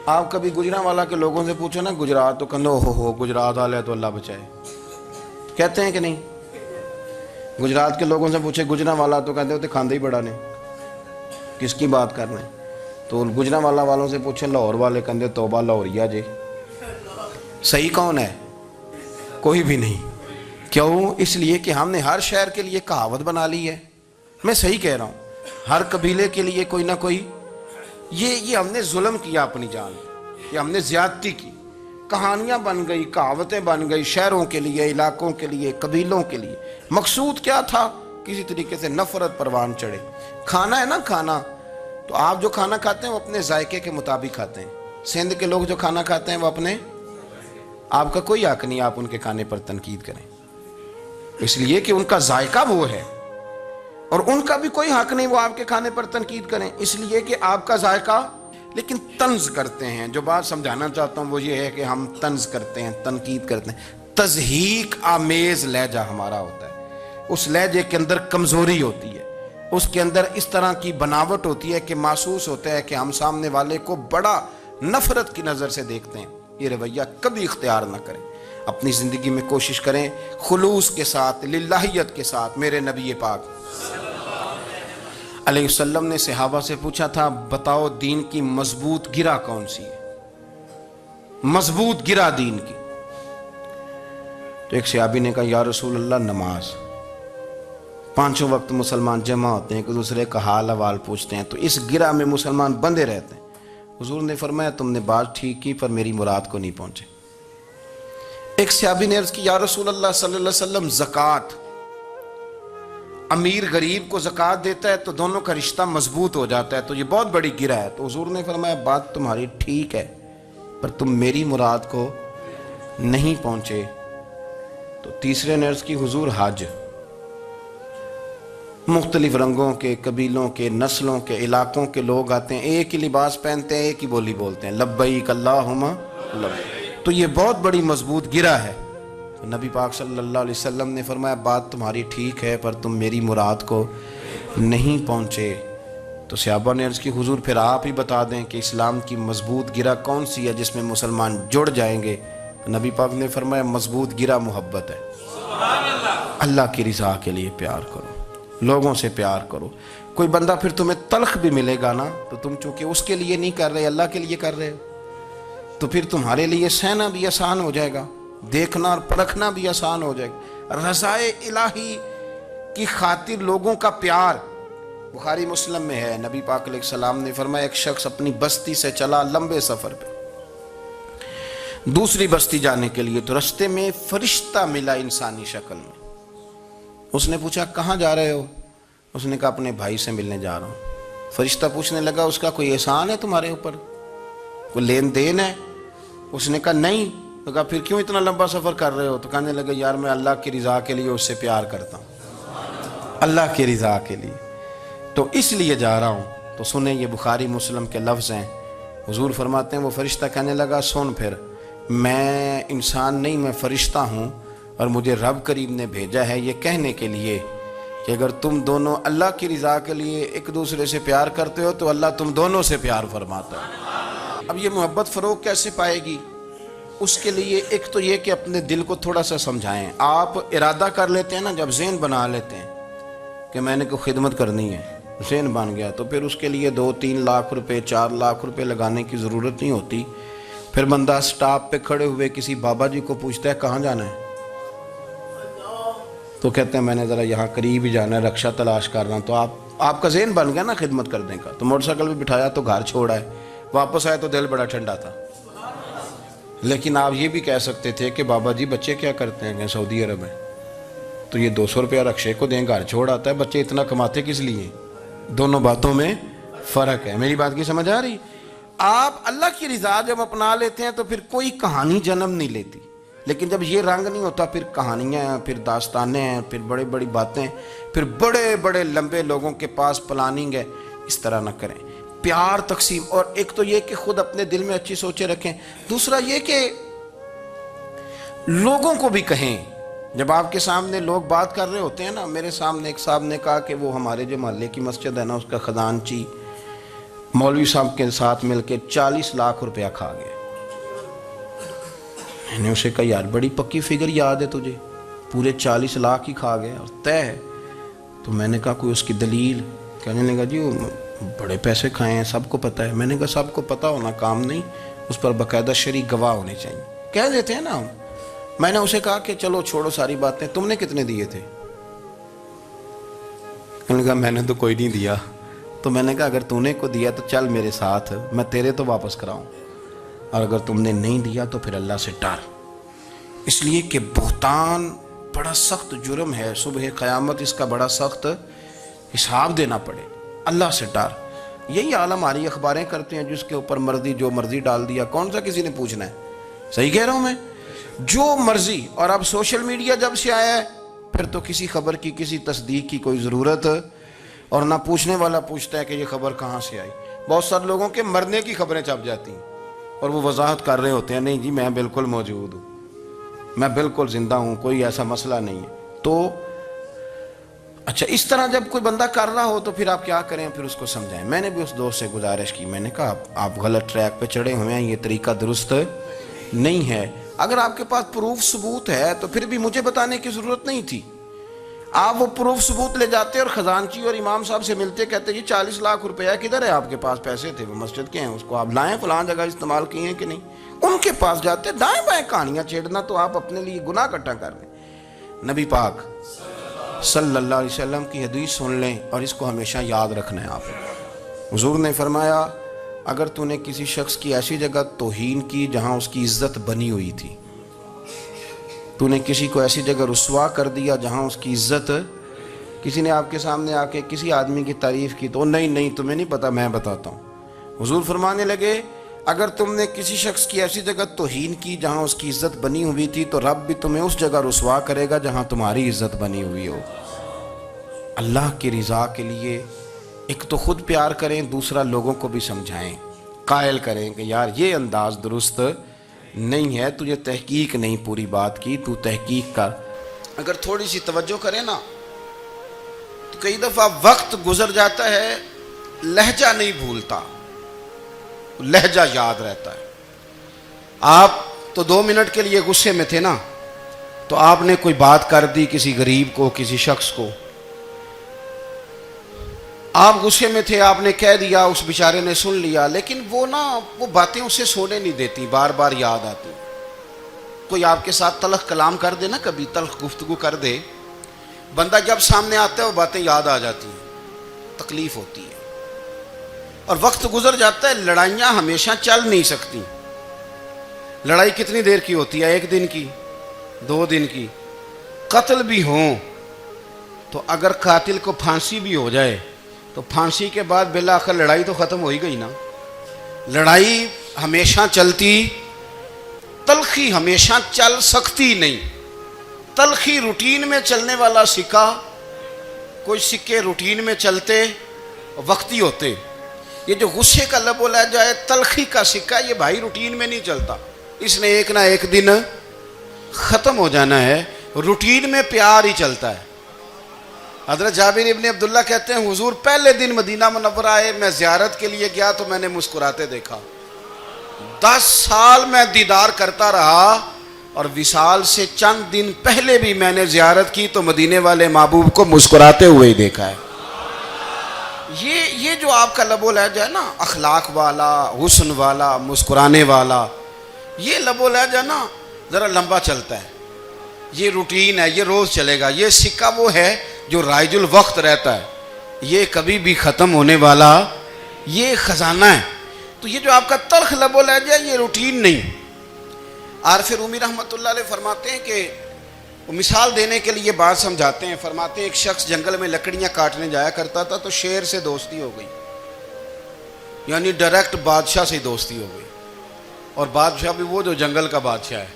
آپ کبھی گجرانوالہ کے لوگوں سے پوچھو نا گجرات تو کہنے ہو گجرات والے تو اللہ بچائے، کہتے ہیں کہ نہیں؟ گجرات کے لوگوں سے پوچھے گجرانوالہ تو کہتے ہوتے کھاندے ہی بڑا نے، کس کی بات کرنا ہے. تو گجرانوالہ والوں سے پوچھے لاہور والے کہتے توبہ لاہوریا جی. صحیح کون ہے؟ کوئی بھی نہیں. کیوں؟ اس لیے کہ ہم نے ہر شہر کے لیے کہاوت بنا لی ہے. میں صحیح کہہ رہا ہوں، ہر قبیلے کے لیے کوئی نہ کوئی. یہ ہم نے ظلم کیا اپنی جان، یہ ہم نے زیادتی کی. کہانیاں بن گئی، کہاوتیں بن گئی، شہروں کے لیے، علاقوں کے لیے، قبیلوں کے لیے. مقصود کیا تھا؟ کسی طریقے سے نفرت پروان چڑھے. کھانا ہے نا، کھانا تو آپ جو کھانا کھاتے ہیں وہ اپنے ذائقے کے مطابق کھاتے ہیں. سندھ کے لوگ جو کھانا کھاتے ہیں وہ اپنے، آپ کا کوئی حق نہیں آپ ان کے کھانے پر تنقید کریں، اس لیے کہ ان کا ذائقہ وہ ہے. اور ان کا بھی کوئی حق نہیں وہ آپ کے کھانے پر تنقید کریں، اس لیے کہ آپ کا ذائقہ. لیکن طنز کرتے ہیں. جو بات سمجھانا چاہتا ہوں وہ یہ ہے کہ ہم طنز کرتے ہیں، تنقید کرتے ہیں. تضحیک آمیز لہجہ ہمارا ہوتا ہے. اس لہجے کے اندر کمزوری ہوتی ہے، اس کے اندر اس طرح کی بناوٹ ہوتی ہے کہ محسوس ہوتا ہے کہ ہم سامنے والے کو بڑا نفرت کی نظر سے دیکھتے ہیں. یہ رویہ کبھی اختیار نہ کریں. اپنی زندگی میں کوشش کریں خلوص کے ساتھ، للہیت کے ساتھ. میرے نبی پاک علیہ وسلم نے صحابہ سے پوچھا تھا بتاؤ دین کی مضبوط گرہ کون سی ہے؟ مضبوط گرہ دین کی. تو ایک صحابی نے کہا یا رسول اللہ نماز. 5 وقت مسلمان جمع ہوتے ہیں، ایک دوسرے کا حال احوال پوچھتے ہیں، تو اس گرہ میں مسلمان بندے رہتے ہیں. حضور نے فرمایا تم نے بات ٹھیک کی پر میری مراد کو نہیں پہنچے. ایک صحابی نے عرض کی یا رسول اللہ صلی اللہ علیہ وسلم زکوٰۃ، امیر غریب کو زکوٰۃ دیتا ہے تو دونوں کا رشتہ مضبوط ہو جاتا ہے، تو یہ بہت بڑی گرہ ہے. تو حضور نے فرمایا بات تمہاری ٹھیک ہے پر تم میری مراد کو نہیں پہنچے. تو تیسرے نے عرض کی حضور حج، مختلف رنگوں کے، قبیلوں کے، نسلوں کے، علاقوں کے لوگ آتے ہیں، ایک ہی لباس پہنتے ہیں، ایک ہی بولی بولتے ہیں، لبیک اللہم لبیک. تو یہ بہت بڑی مضبوط گرہ ہے. نبی پاک صلی اللہ علیہ وسلم نے فرمایا بات تمہاری ٹھیک ہے پر تم میری مراد کو نہیں پہنچے. تو صحابہ نے عرض کی حضور پھر آپ ہی بتا دیں کہ اسلام کی مضبوط گرہ کون سی ہے جس میں مسلمان جڑ جائیں گے. نبی پاک نے فرمایا مضبوط گرہ محبت ہے. اللہ کی رضا کے لیے پیار کرو، لوگوں سے پیار کرو. کوئی بندہ پھر تمہیں تلخ بھی ملے گا نا تو تم چونکہ اس کے لیے نہیں کر رہے، اللہ کے لیے کر رہے ہو، تو پھر تمہارے لیے سہنا بھی آسان ہو جائے گا، دیکھنا اور پرکھنا بھی آسان ہو جائے گا. رضائے الہی کی خاطر لوگوں کا پیار. بخاری مسلم میں ہے نبی پاک علیہ السلام نے فرمایا ایک شخص اپنی بستی سے چلا لمبے سفر پہ دوسری بستی جانے کے لیے، تو رستے میں فرشتہ ملا انسانی شکل میں. اس نے پوچھا کہاں جا رہے ہو؟ اس نے کہا اپنے بھائی سے ملنے جا رہا ہوں. فرشتہ پوچھنے لگا اس کا کوئی احسان ہے تمہارے اوپر، کوئی لین دین ہے؟ اس نے کہا نہیں. تو کہا پھر کیوں اتنا لمبا سفر کر رہے ہو؟ تو کہنے لگے یار میں اللہ کی رضا کے لیے اس سے پیار کرتا ہوں, اللہ کی رضا کے لیے, تو اس لیے جا رہا ہوں. تو سنیں یہ بخاری مسلم کے لفظ ہیں. حضور فرماتے ہیں وہ فرشتہ کہنے لگا سن پھر, میں انسان نہیں میں فرشتہ ہوں, اور مجھے رب کریم نے بھیجا ہے یہ کہنے کے لیے کہ اگر تم دونوں اللہ کی رضا کے لیے ایک دوسرے سے پیار کرتے ہو تو اللہ تم دونوں سے پیار فرماتا ہے. اب یہ محبت فروغ کیسے پائے گی؟ اس کے لیے ایک تو یہ کہ اپنے دل کو تھوڑا سا سمجھائیں. آپ ارادہ کر لیتے ہیں نا, جب ذہن بنا لیتے ہیں کہ میں نے کوئی خدمت کرنی ہے, ذہن بن گیا, تو پھر اس کے لیے 2-3 لاکھ روپے 4 لاکھ روپے لگانے کی ضرورت نہیں ہوتی. پھر بندہ سٹاپ پہ کھڑے ہوئے کسی بابا جی کو پوچھتا ہے کہاں جانا ہے, تو کہتے ہیں میں نے ذرا یہاں قریب ہی جانا ہے, رکشہ تلاش کر رہا ہوں. تو آپ کا ذہن بن گیا نا خدمت کرنے کا. تو موٹر سائیکل پہ بٹھایا تو گھر چھوڑا ہے, واپس آئے تو دل بڑا ٹھنڈا تھا. لیکن آپ یہ بھی کہہ سکتے تھے کہ بابا جی بچے کیا کرتے ہیں کہ سعودی عرب ہے, تو یہ 200 روپیہ رکشے کو دیں, گھر چھوڑ آتا ہے, بچے اتنا کماتے کس لیے؟ دونوں باتوں میں فرق ہے. میری بات کی سمجھ آ رہی؟ آپ اللہ کی رضا جب اپنا لیتے ہیں تو پھر کوئی کہانی جنم نہیں لیتی. لیکن جب یہ رنگ نہیں ہوتا پھر کہانیاں ہیں, پھر داستانیں ہیں, پھر بڑی بڑی باتیں, پھر بڑے بڑے لمبے لوگوں کے پاس پلاننگ ہے. اس طرح نہ کریں. پیار تقسیم, اور ایک تو یہ کہ خود اپنے دل میں اچھی سوچیں رکھیں. دوسرا یہ کہ لوگوں کو بھی کہیں. جب آپ کے سامنے لوگ بات کر رہے ہوتے ہیں نا, میرے سامنے ایک صاحب نے کہا کہ وہ ہمارے جو محلے کی مسجد ہے نا, اس کا خزانچی مولوی صاحب کے ساتھ مل کے 40 لاکھ روپیہ کھا گیا. میں نے اسے کہا یار بڑی پکی فگر یاد ہے تجھے, پورے 40 لاکھ ہی کھا گیا اور طے ہے. تو میں نے کہا کوئی اس کی دلیل؟ کہنے لگا جی وہ بڑے پیسے کھائے ہیں, سب کو پتہ ہے. میں نے کہا سب کو پتہ ہونا کام نہیں, اس پر باقاعدہ شرعی گواہ ہونے چاہیے. کہہ دیتے ہیں نا. میں نے اسے کہا کہ چلو چھوڑو ساری باتیں, تم نے کتنے دیے تھے؟ کہنے لگا میں نے تو کوئی نہیں دیا. تو میں نے کہا اگر تو نے کو دیا تو چل میرے ساتھ, میں تیرے تو واپس کراؤں, اور اگر تم نے نہیں دیا تو پھر اللہ سے ڈر. اس لیے کہ بہتان بڑا سخت جرم ہے, صبح قیامت اس کا بڑا سخت حساب دینا پڑے. اللہ سے ڈر. یہی عالم ہماری اخباریں کرتے ہیں جس کے اوپر مرضی جو مرضی ڈال دیا, کون سا کسی نے پوچھنا ہے؟ صحیح کہہ رہا ہوں میں؟ جو مرضی. اور اب سوشل میڈیا جب سے آیا ہے پھر تو کسی خبر کی کسی تصدیق کی کوئی ضرورت, اور نہ پوچھنے والا پوچھتا ہے کہ یہ خبر کہاں سے آئی. بہت سارے لوگوں کے مرنے کی خبریں چھپ جاتی ہیں اور وہ وضاحت کر رہے ہوتے ہیں نہیں جی میں بالکل موجود ہوں, میں بالکل زندہ ہوں, کوئی ایسا مسئلہ نہیں ہے. تو اچھا اس طرح جب کوئی بندہ کر رہا ہو تو پھر آپ کیا کریں؟ پھر اس کو سمجھائیں. میں نے بھی اس دوست سے گزارش کی, میں نے کہا آپ غلط ٹریک پہ چڑھے ہوئے ہیں, یہ طریقہ درست نہیں ہے. اگر آپ کے پاس پروف ثبوت ہے تو پھر بھی مجھے بتانے کی ضرورت نہیں تھی. آپ وہ پروف ثبوت لے جاتے اور خزانچی اور امام صاحب سے ملتے, کہتے جی 40 لاکھ روپیہ کدھر ہے آپ کے پاس؟ پیسے تھے وہ مسجد کے ہیں, اس کو آپ لائیں, فلاں جگہ استعمال کیے ہیں کہ نہیں. ان کے پاس جاتے, دائیں بائیں کہانیاں چھیڑنا تو آپ اپنے لیے گناہ اکٹھا کر لیں. نبی پاک صلی اللہ علیہ وسلم کی حدیث سن لیں اور اس کو ہمیشہ یاد رکھنا ہے. آپ حضور نے فرمایا اگر تو نے کسی شخص کی ایسی جگہ توہین کی جہاں اس کی عزت بنی ہوئی تھی, تو نے کسی کو ایسی جگہ رسوا کر دیا جہاں اس کی عزت, کسی نے آپ کے سامنے آ کے کسی آدمی کی تعریف کی تو نہیں تمہیں نہیں پتا میں بتاتا ہوں. حضور فرمانے لگے اگر تم نے کسی شخص کی ایسی جگہ توہین کی جہاں اس کی عزت بنی ہوئی تھی تو رب بھی تمہیں اس جگہ رسوا کرے گا جہاں تمہاری عزت بنی ہوئی ہو. اللہ کی رضا کے لیے ایک تو خود پیار کریں, دوسرا لوگوں کو بھی سمجھائیں, قائل کریں کہ یار یہ انداز درست نہیں ہے, تجھے تحقیق نہیں پوری بات کی, تو تحقیق کر. اگر تھوڑی سی توجہ کریں نا تو کئی دفعہ وقت گزر جاتا ہے, لہجہ نہیں بھولتا, لہجہ یاد رہتا ہے. آپ تو 2 منٹ کے لیے غصے میں تھے نا, تو آپ نے کوئی بات کر دی کسی غریب کو, کسی شخص کو, آپ غصے میں تھے, آپ نے کہہ دیا, اس بیچارے نے سن لیا, لیکن وہ باتیں اسے سونے نہیں دیتی, بار بار یاد آتی. کوئی آپ کے ساتھ تلخ کلام کر دے نا, کبھی تلخ گفتگو کر دے, بندہ جب سامنے آتا ہے وہ باتیں یاد آ جاتی ہیں, تکلیف ہوتی ہے. اور وقت گزر جاتا ہے, لڑائیاں ہمیشہ چل نہیں سکتی. لڑائی کتنی دیر کی ہوتی ہے؟ 1 دن کی, 2 دن کی. قتل بھی ہوں تو اگر قاتل کو پھانسی بھی ہو جائے تو پھانسی کے بعد بالآخر لڑائی تو ختم ہو ہی گئی نا. لڑائی ہمیشہ چلتی تلخی ہمیشہ چل سکتی نہیں. تلخی روٹین میں چلنے والا سکہ، کوئی سکے روٹین میں چلتے وقتی ہوتے. یہ جو غصے کا لب و لہجہ ہے، تلخی کا سکہ، یہ بھائی روٹین میں نہیں چلتا، اس نے ایک نہ ایک دن ختم ہو جانا ہے. روٹین میں پیار ہی چلتا ہے. حضرت جابر ابن عبداللہ کہتے ہیں حضور پہلے دن مدینہ منورہ آئے، میں زیارت کے لیے گیا تو میں نے مسکراتے دیکھا. 10 سال میں دیدار کرتا رہا، اور وصال سے چند دن پہلے بھی میں نے زیارت کی تو مدینے والے محبوب کو مسکراتے ہوئے ہی دیکھا ہے. یہ جو آپ کا لب و لہجہ ہے نا، اخلاق والا، حسن والا، مسکرانے والا، یہ لب و لہجہ نا ذرا لمبا چلتا ہے. یہ روٹین ہے، یہ روز چلے گا. یہ سکہ وہ ہے جو رائج الوقت رہتا ہے، یہ کبھی بھی ختم ہونے والا یہ خزانہ ہے. تو یہ جو آپ کا تلخ لب و لہجہ ہے، یہ روٹین نہیں. عارف رومی رحمۃ اللہ علیہ فرماتے ہیں کہ وہ مثال دینے کے لیے بات سمجھاتے ہیں. فرماتے ہیں ایک شخص جنگل میں لکڑیاں کاٹنے جایا کرتا تھا تو شیر سے دوستی ہو گئی، یعنی ڈائریکٹ بادشاہ سے دوستی ہو گئی. اور بادشاہ بھی وہ جو جنگل کا بادشاہ ہے،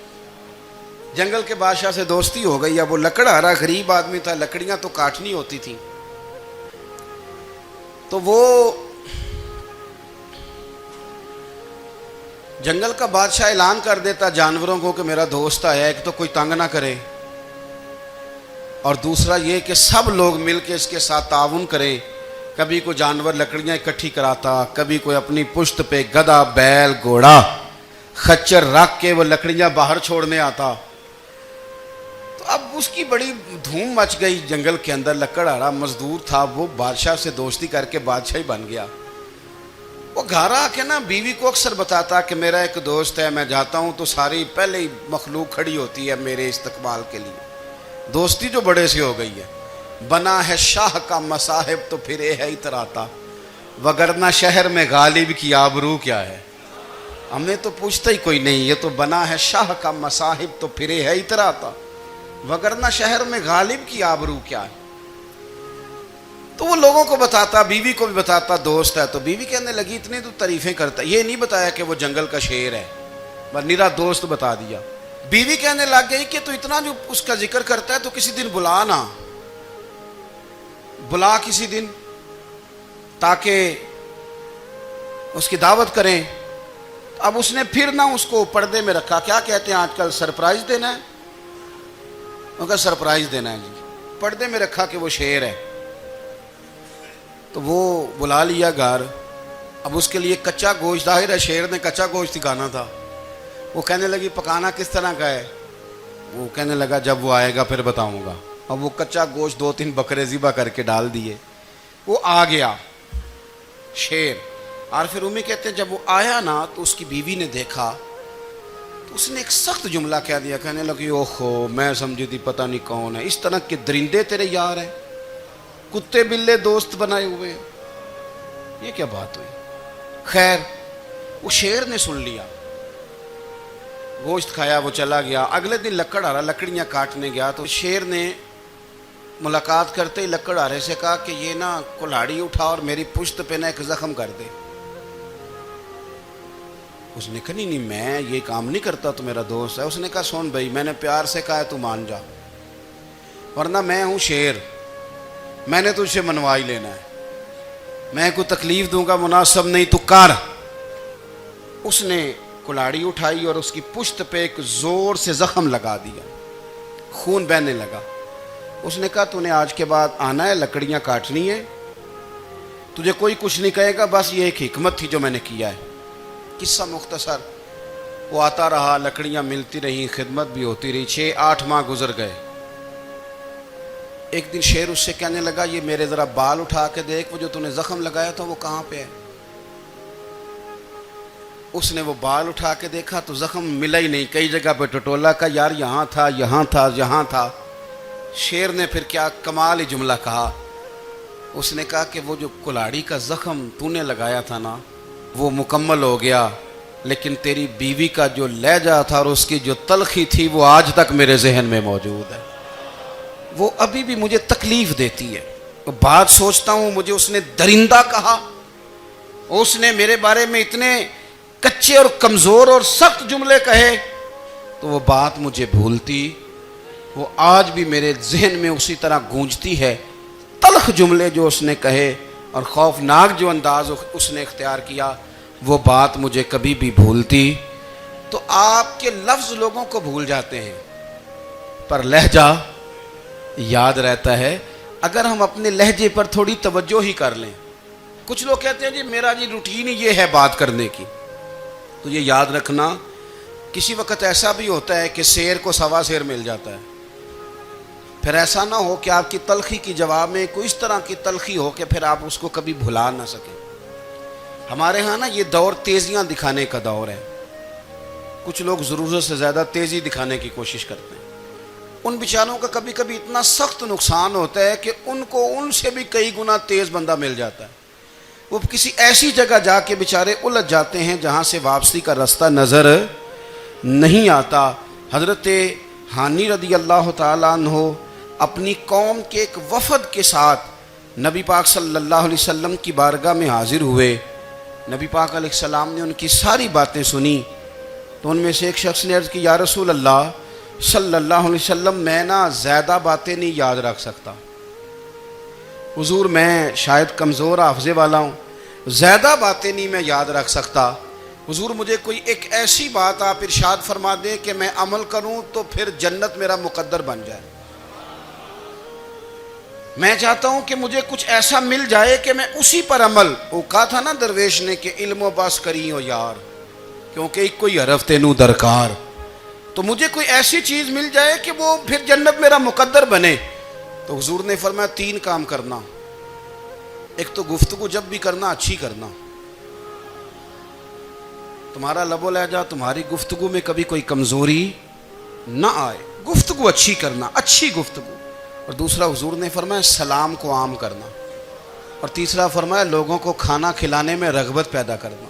جنگل کے بادشاہ سے دوستی ہو گئی. اب وہ لکڑہارا غریب آدمی تھا، لکڑیاں تو کاٹنی ہوتی تھیں. تو وہ جنگل کا بادشاہ اعلان کر دیتا جانوروں کو کہ میرا دوست آیا، ایک تو کوئی تنگ نہ کرے، اور دوسرا یہ کہ سب لوگ مل کے اس کے ساتھ تعاون کریں. کبھی کوئی جانور لکڑیاں اکٹھی کراتا، کبھی کوئی اپنی پشت پہ گدھا، بیل، گھوڑا، خچر رکھ کے وہ لکڑیاں باہر چھوڑنے آتا. تو اب اس کی بڑی دھوم مچ گئی جنگل کے اندر. لکڑہارا مزدور تھا، وہ بادشاہ سے دوستی کر کے بادشاہ ہی بن گیا. وہ گھر آ کے نا بیوی کو اکثر بتاتا کہ میرا ایک دوست ہے، میں جاتا ہوں تو ساری پہلے ہی مخلوق کھڑی ہوتی ہے میرے استقبال کے لیے. دوستی جو بڑے سے ہو گئی ہے. بنا ہے شاہ کا مصاحب تو پھرے ہے اتراتا، وگرنہ شہر میں غالب کی آبرو کیا ہے. ہم نے تو پوچھتا ہی کوئی نہیں، یہ تو بنا ہے شاہ کا مصاحب تو پھرے ہے اتراتا، وگرنہ شہر میں غالب کی آبرو کیا ہے. تو وہ لوگوں کو بتاتا، بیوی کو بھی بتاتا دوست ہے. تو بیوی کہنے لگی اتنی تو تعریفیں کرتا، یہ نہیں بتایا کہ وہ جنگل کا شیر ہے، بس نیرا دوست بتا دیا. بیوی کہنے لگ گئی کہ تو اتنا جو اس کا ذکر کرتا ہے تو کسی دن بلا نا، بلا کسی دن تاکہ اس کی دعوت کریں. اب اس نے پھر نہ اس کو پردے میں رکھا. کیا کہتے ہیں آج کل، سرپرائز دینا ہے. ان کا سرپرائز دینا ہے جی. پردے میں رکھا کہ وہ شیر ہے. تو وہ بلا لیا گھر. اب اس کے لیے کچا گوشت، ظاہر ہے شیر نے کچا گوشت سکھانا تھا. وہ کہنے لگی پکانا کس طرح کا ہے. وہ کہنے لگا جب وہ آئے گا پھر بتاؤں گا. اب وہ کچا گوشت 2-3 بکرے ذبح کر کے ڈال دیے. وہ آ گیا شیر. عارف رومی کہتے ہیں جب وہ آیا نا تو اس کی بیوی نے دیکھا تو اس نے ایک سخت جملہ کہہ دیا. کہنے لگی اوہو، میں سمجھی تھی پتہ نہیں کون ہے. اس طرح کے درندے تیرے یار ہیں، کتے بلے دوست بنائے ہوئے ہیں. یہ کیا بات ہوئی. خیر وہ شیر نے سن لیا، گوشت کھایا، وہ چلا گیا. اگلے دن لکڑہارا لکڑیاں کاٹنے گیا تو شیر نے ملاقات کرتے ہی لکڑہارے سے کہا کہ یہ نا کلہاڑی اٹھا اور میری پشت پہ نا ایک زخم کر دے. اس نے کہا نہیں میں یہ کام نہیں کرتا، تو میرا دوست ہے. اس نے کہا سن بھائی، میں نے پیار سے کہا ہے تو مان جا، ورنہ میں ہوں شیر، میں نے تجھ سے منوا ہی لینا ہے. میں کوئی تکلیف دوں گا مناسب نہیں، تو کر. اس نے کلاڑی اٹھائی اور اس کی پشت پہ ایک زور سے زخم لگا دیا، خون بہنے لگا. اس نے کہا تو نے آج کے بعد آنا ہے، لکڑیاں کاٹنی ہے، تجھے کوئی کچھ نہیں کہے گا، بس یہ ایک حکمت تھی جو میں نے کیا ہے. قصہ مختصر. وہ آتا رہا، لکڑیاں ملتی رہیں، خدمت بھی ہوتی رہی. 6-8 ماہ گزر گئے. ایک دن شیر اس سے کہنے لگا یہ میرے ذرا بال اٹھا کے دیکھ، وہ جو تو نے زخم لگایا تھا وہ کہاں پہ ہے. اس نے وہ بال اٹھا کے دیکھا تو زخم ملا ہی نہیں. کئی جگہ پہ ٹٹولا کا یار یہاں تھا، یہاں تھا، یہاں تھا. شیر نے پھر کیا کمال ہی جملہ کہا. اس نے کہا کہ وہ جو کلاڑی کا زخم تو نے لگایا تھا نا وہ مکمل ہو گیا، لیکن تیری بیوی کا جو لہجہ تھا اور اس کی جو تلخی تھی وہ آج تک میرے ذہن میں موجود ہے. وہ ابھی بھی مجھے تکلیف دیتی ہے. بات سوچتا ہوں مجھے اس نے درندہ کہا، اس نے میرے بارے میں اتنے کچے اور کمزور اور سخت جملے کہے تو وہ بات مجھے بھولتی، وہ آج بھی میرے ذہن میں اسی طرح گونجتی ہے۔ تلخ جملے جو اس نے کہے اور خوفناک جو انداز اس نے اختیار کیا، وہ بات مجھے کبھی بھی بھولتی۔ تو آپ کے لفظ لوگوں کو بھول جاتے ہیں پر لہجہ یاد رہتا ہے اگر ہم اپنے لہجے پر تھوڑی توجہ ہی کر لیں۔ کچھ لوگ کہتے ہیں جی میرا جی روٹین ہی یہ ہے بات کرنے کی، تو یہ یاد رکھنا کسی وقت ایسا بھی ہوتا ہے کہ شیر کو سوا شیر مل جاتا ہے، پھر ایسا نہ ہو کہ آپ کی تلخی کی جواب میں کوئی اس طرح کی تلخی ہو کہ پھر آپ اس کو کبھی بھلا نہ سکیں۔ ہمارے ہاں نا یہ دور تیزیاں دکھانے کا دور ہے، کچھ لوگ ضرورت سے زیادہ تیزی دکھانے کی کوشش کرتے ہیں، ان بیچاروں کا کبھی کبھی اتنا سخت نقصان ہوتا ہے کہ ان کو ان سے بھی کئی گنا تیز بندہ مل جاتا ہے، وہ کسی ایسی جگہ جا کے بیچارے الجھ جاتے ہیں جہاں سے واپسی کا راستہ نظر نہیں آتا۔ حضرت ہانی رضی اللہ تعالیٰ عنہ اپنی قوم کے ایک وفد کے ساتھ نبی پاک صلی اللہ علیہ وسلم کی بارگاہ میں حاضر ہوئے۔ نبی پاک علیہ السلام نے ان کی ساری باتیں سنی، تو ان میں سے ایک شخص نے عرض کی یا رسول اللہ صلی اللہ علیہ وسلم میں نا زیادہ باتیں نہیں یاد رکھ سکتا، حضور میں شاید کمزور حافظے والا ہوں، زیادہ باتیں نہیں میں یاد رکھ سکتا، حضور مجھے کوئی ایک ایسی بات آپ ارشاد فرما دیں کہ میں عمل کروں تو پھر جنت میرا مقدر بن جائے، میں چاہتا ہوں کہ مجھے کچھ ایسا مل جائے کہ میں اسی پر عمل، وہ کہا تھا نا درویش نے کہ علم و بس کری ہو یار کیونکہ ایک کوئی حرف تینوں درکار، تو مجھے کوئی ایسی چیز مل جائے کہ وہ پھر جنت میرا مقدر بنے۔ تو حضور نے فرمایا 3 کام کرنا، ایک تو گفتگو جب بھی کرنا اچھی کرنا، تمہارا لب و لہجہ تمہاری گفتگو میں کبھی کوئی کمزوری نہ آئے، گفتگو اچھی کرنا، اچھی گفتگو، اور دوسرا حضور نے فرمایا سلام کو عام کرنا، اور تیسرا فرمایا لوگوں کو کھانا کھلانے میں رغبت پیدا کرنا،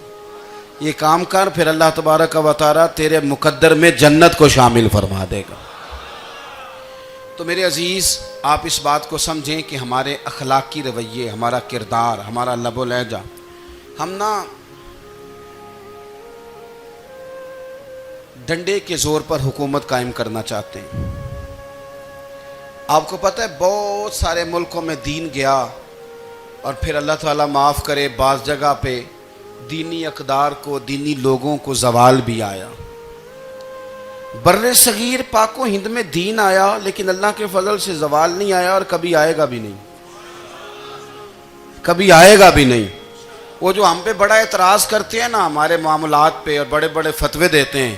یہ کام کر پھر اللہ تبارک و تعالی تیرے مقدر میں جنت کو شامل فرما دے گا۔ تو میرے عزیز آپ اس بات کو سمجھیں کہ ہمارے اخلاقی رویے، ہمارا کردار، ہمارا لب و لہجہ، ہم نا ڈنڈے کے زور پر حکومت قائم کرنا چاہتے ہیں۔ آپ کو پتہ ہے بہت سارے ملکوں میں دین گیا اور پھر اللہ تعالیٰ معاف کرے بعض جگہ پہ دینی اقدار کو، دینی لوگوں کو زوال بھی آیا۔ بر صغیر پاک و ہند میں دین آیا لیکن اللہ کے فضل سے زوال نہیں آیا اور کبھی آئے گا بھی نہیں، کبھی آئے گا بھی نہیں۔ وہ جو ہم پہ بڑا اعتراض کرتے ہیں نا ہمارے معاملات پہ اور بڑے بڑے فتوے دیتے ہیں،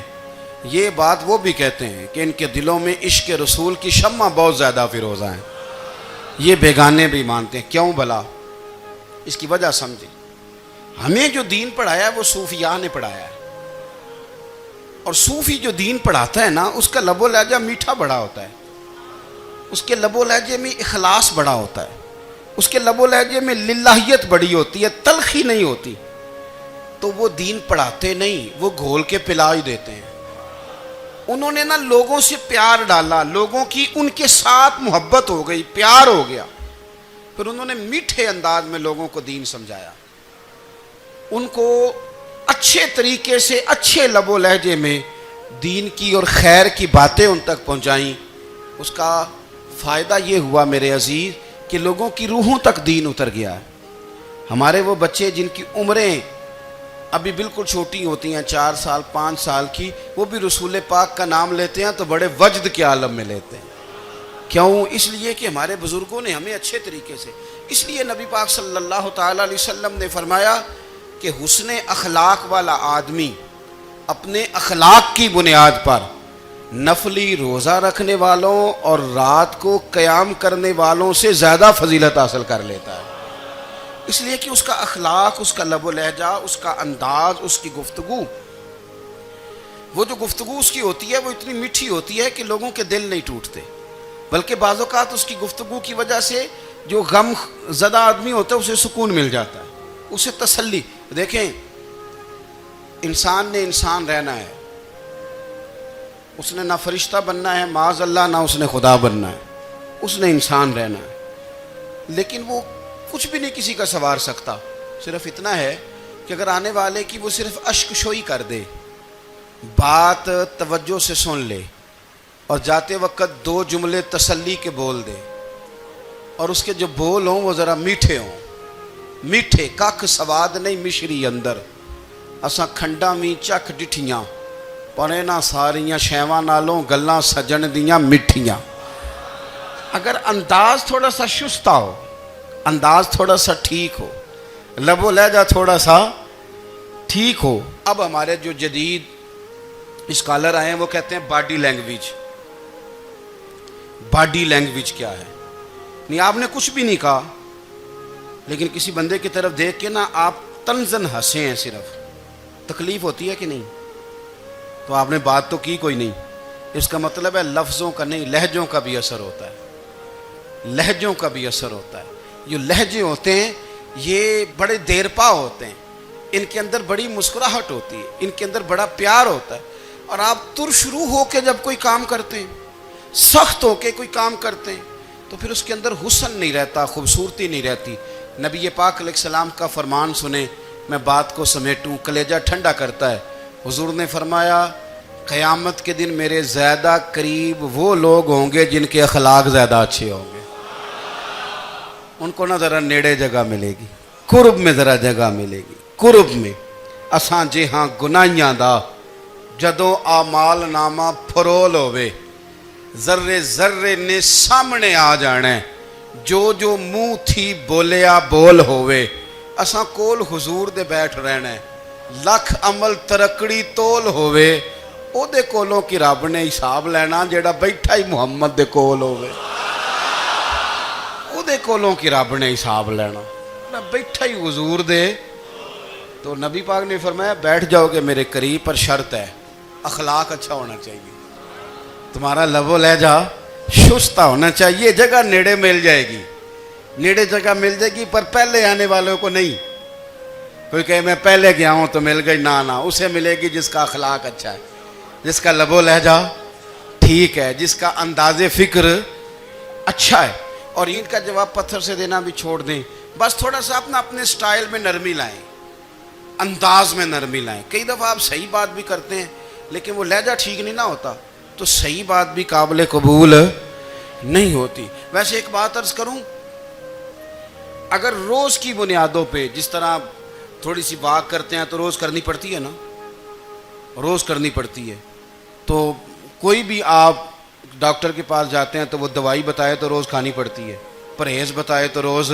یہ بات وہ بھی کہتے ہیں کہ ان کے دلوں میں عشق رسول کی شمع بہت زیادہ فیروزہ ہیں، یہ بیگانے بھی مانتے ہیں۔ کیوں بھلا؟ اس کی وجہ سمجھیں، ہمیں جو دین پڑھایا ہے وہ صوفیاء نے پڑھایا ہے، اور صوفی جو دین پڑھاتا ہے نا اس کا لب و لہجہ میٹھا بڑا ہوتا ہے، اس کے لب و لہجے میں اخلاص بڑا ہوتا ہے، اس کے لب و لہجے میں للہیت بڑی ہوتی ہے، تلخی نہیں ہوتی، تو وہ دین پڑھاتے نہیں، وہ گھول کے پلا ہی دیتے ہیں۔ انہوں نے نا لوگوں سے پیار ڈالا، لوگوں کی ان کے ساتھ محبت ہو گئی، پیار ہو گیا، پھر انہوں نے میٹھے انداز میں لوگوں کو دین سمجھایا، ان کو اچھے طریقے سے اچھے لب و لہجے میں دین کی اور خیر کی باتیں ان تک پہنچائیں۔ اس کا فائدہ یہ ہوا میرے عزیز کہ لوگوں کی روحوں تک دین اتر گیا ہے۔ ہمارے وہ بچے جن کی عمریں ابھی بالکل چھوٹی ہوتی ہیں، 4 سال 5 سال کی، وہ بھی رسول پاک کا نام لیتے ہیں تو بڑے وجد کے عالم میں لیتے ہیں۔ کیوں؟ اس لیے کہ ہمارے بزرگوں نے ہمیں اچھے طریقے سے، اس لیے نبی پاک صلی اللہ تعالیٰ علیہ وسلم نے فرمایا کہ حسن اخلاق والا آدمی اپنے اخلاق کی بنیاد پر نفلی روزہ رکھنے والوں اور رات کو قیام کرنے والوں سے زیادہ فضیلت حاصل کر لیتا ہے، اس لیے کہ اس کا اخلاق، اس کا لب و لہجہ، اس کا انداز، اس کی گفتگو، وہ جو گفتگو اس کی ہوتی ہے وہ اتنی میٹھی ہوتی ہے کہ لوگوں کے دل نہیں ٹوٹتے، بلکہ بعض اوقات اس کی گفتگو کی وجہ سے جو غم زدہ آدمی ہوتا ہے اسے سکون مل جاتا ہے، اسے تسلی۔ دیکھیں انسان نے انسان رہنا ہے، اس نے نہ فرشتہ بننا ہے معاذ اللہ، نہ اس نے خدا بننا ہے، اس نے انسان رہنا ہے، لیکن وہ کچھ بھی نہیں کسی کا سنوار سکتا، صرف اتنا ہے کہ اگر آنے والے کی وہ صرف اشک شوئی کر دے، بات توجہ سے سن لے اور جاتے وقت 2 جملے تسلی کے بول دے، اور اس کے جو بول ہوں وہ ذرا میٹھے ہوں، میٹھے کھ سواد نہیں مشری اندر، اساں کھنڈا می چکھ ڈٹھیاں پر انہاں ساریاں شیواں نالوں گلاں سجن دیاں مٹھیاں۔ اگر انداز تھوڑا سا شستہ ہو، انداز تھوڑا سا ٹھیک ہو، لب و لہجہ تھوڑا سا ٹھیک ہو۔ اب ہمارے جو جدید اسکالر آئے ہیں وہ کہتے ہیں باڈی لینگویج۔ باڈی لینگویج کیا ہے؟ نہیں آپ نے کچھ بھی نہیں کہا، لیکن کسی بندے کی طرف دیکھ کے نا آپ طنزاً ہنسے ہیں، صرف تکلیف ہوتی ہے کہ نہیں؟ تو آپ نے بات تو کی کوئی نہیں۔ اس کا مطلب ہے لفظوں کا نہیں، لہجوں کا بھی اثر ہوتا ہے، لہجوں کا بھی اثر ہوتا ہے۔ جو لہجے ہوتے ہیں یہ بڑے دیر پا ہوتے ہیں، ان کے اندر بڑی مسکراہٹ ہوتی ہے، ان کے اندر بڑا پیار ہوتا ہے، اور آپ ترشروح ہو کے جب کوئی کام کرتے ہیں، سخت ہو کے کوئی کام کرتے ہیں، تو پھر اس کے اندر حسن نہیں رہتا، خوبصورتی نہیں رہتی۔ نبی پاک علیہ السلام کا فرمان سنیں، میں بات کو سمیٹوں، کلیجہ ٹھنڈا کرتا ہے۔ حضور نے فرمایا قیامت کے دن میرے زیادہ قریب وہ لوگ ہوں گے جن کے اخلاق زیادہ اچھے ہوں گے، ان کو نہ ذرا نیڑے جگہ ملے گی، قرب میں ذرا جگہ ملے گی، قرب میں۔ اساں جے ہاں گناہیاں دا جدوں اعمال نامہ پھرول ہوئے، ذرے ذرے نے سامنے آ جانا ہے، جو منہ تھی بولیا بول ہوئے، اساں کول حضور دے بیٹھ رہنا ہے، لکھ عمل ترکڑی تول ہوئے، او دے کولوں کی رب نے حساب لینا جیڑا بیٹھا ہی محمد دے کول ہوئے، او دے کولوں کی رب نے حساب لینا بیٹھا ہی حضور دے۔ تو نبی پاک نے فرمایا بیٹھ جاؤ گے میرے قریب، پر شرط ہے اخلاق اچھا ہونا چاہیے، تمہارا لب و لہجہ شستہ ہونا چاہیے، جگہ نیڑے مل جائے گی، نیڑے جگہ مل جائے گی، پر پہلے آنے والوں کو نہیں۔ کوئی کہے میں پہلے گیا ہوں تو مل گئی، نہ اسے ملے گی جس کا اخلاق اچھا ہے، جس کا لب و لہجہ ٹھیک ہے، جس کا انداز فکر اچھا ہے۔ اور ان کا جواب پتھر سے دینا بھی چھوڑ دیں، بس تھوڑا سا اپنے سٹائل میں نرمی لائیں، انداز میں نرمی لائیں۔ کئی دفعہ آپ صحیح بات بھی کرتے ہیں لیکن وہ لہجہ ٹھیک نہیں نہ ہوتا، تو صحیح بات بھی قابل قبول نہیں ہوتی۔ ویسے ایک بات عرض کروں، اگر روز کی بنیادوں پہ جس طرح تھوڑی سی واک کرتے ہیں تو روز کرنی پڑتی ہے نا، روز کرنی پڑتی ہے، تو کوئی بھی آپ ڈاکٹر کے پاس جاتے ہیں تو وہ دوائی بتائے تو روز کھانی پڑتی ہے، پرہیز بتائے تو روز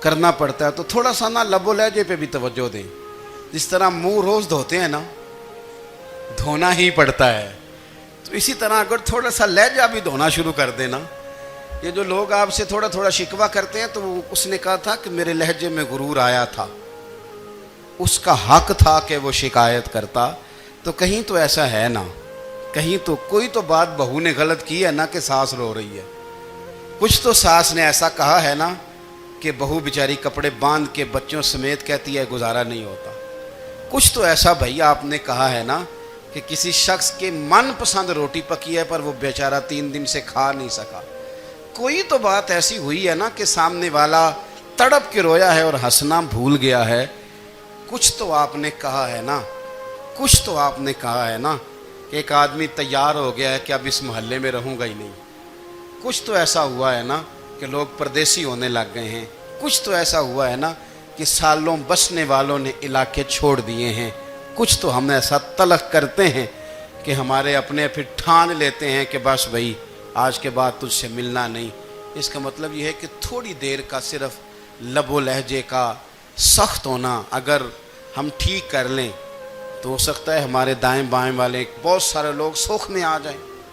کرنا پڑتا ہے، تو تھوڑا سا نا لب و لہجے پہ بھی توجہ دیں۔ جس طرح منہ روز دھوتے ہیں نا، دھونا ہی پڑتا ہے، تو اسی طرح اگر تھوڑا سا لہجہ بھی دھونا شروع کر دینا۔ یہ جو لوگ آپ سے تھوڑا تھوڑا شکوہ کرتے ہیں، تو اس نے کہا تھا کہ میرے لہجے میں غرور آیا تھا، اس کا حق تھا کہ وہ شکایت کرتا، تو کہیں تو ایسا ہے نا، کہیں تو کوئی تو بات بہو نے غلط کی ہے نا کہ ساس رو رہی ہے، کچھ تو ساس نے ایسا کہا ہے نا کہ بہو بیچاری کپڑے باندھ کے بچوں سمیت کہتی ہے گزارا نہیں ہوتا، کچھ تو ایسا بھائی آپ نے کہا ہے نا کہ کسی شخص کے من پسند روٹی پکی ہے پر وہ بیچارہ 3 دن سے کھا نہیں سکا، کوئی تو بات ایسی ہوئی ہے نا کہ سامنے والا تڑپ کے رویا ہے اور ہنسنا بھول گیا ہے، کچھ تو آپ نے کہا ہے نا، کچھ تو آپ نے کہا ہے نا کہ ایک آدمی تیار ہو گیا ہے کہ اب اس محلے میں رہوں گا ہی نہیں، کچھ تو ایسا ہوا ہے نا کہ لوگ پردیسی ہونے لگ گئے ہیں، کچھ تو ایسا ہوا ہے نا کہ سالوں بسنے والوں نے علاقے چھوڑ دیے ہیں، کچھ تو ہم ایسا تلخ کرتے ہیں کہ ہمارے اپنے پھر ٹھان لیتے ہیں کہ بس بھائی آج کے بعد تجھ سے ملنا نہیں۔ اس کا مطلب یہ ہے کہ تھوڑی دیر کا صرف لب و لہجے کا سخت ہونا اگر ہم ٹھیک کر لیں تو ہو سکتا ہے ہمارے دائیں بائیں والے بہت سارے لوگ سوکھ میں آ جائیں۔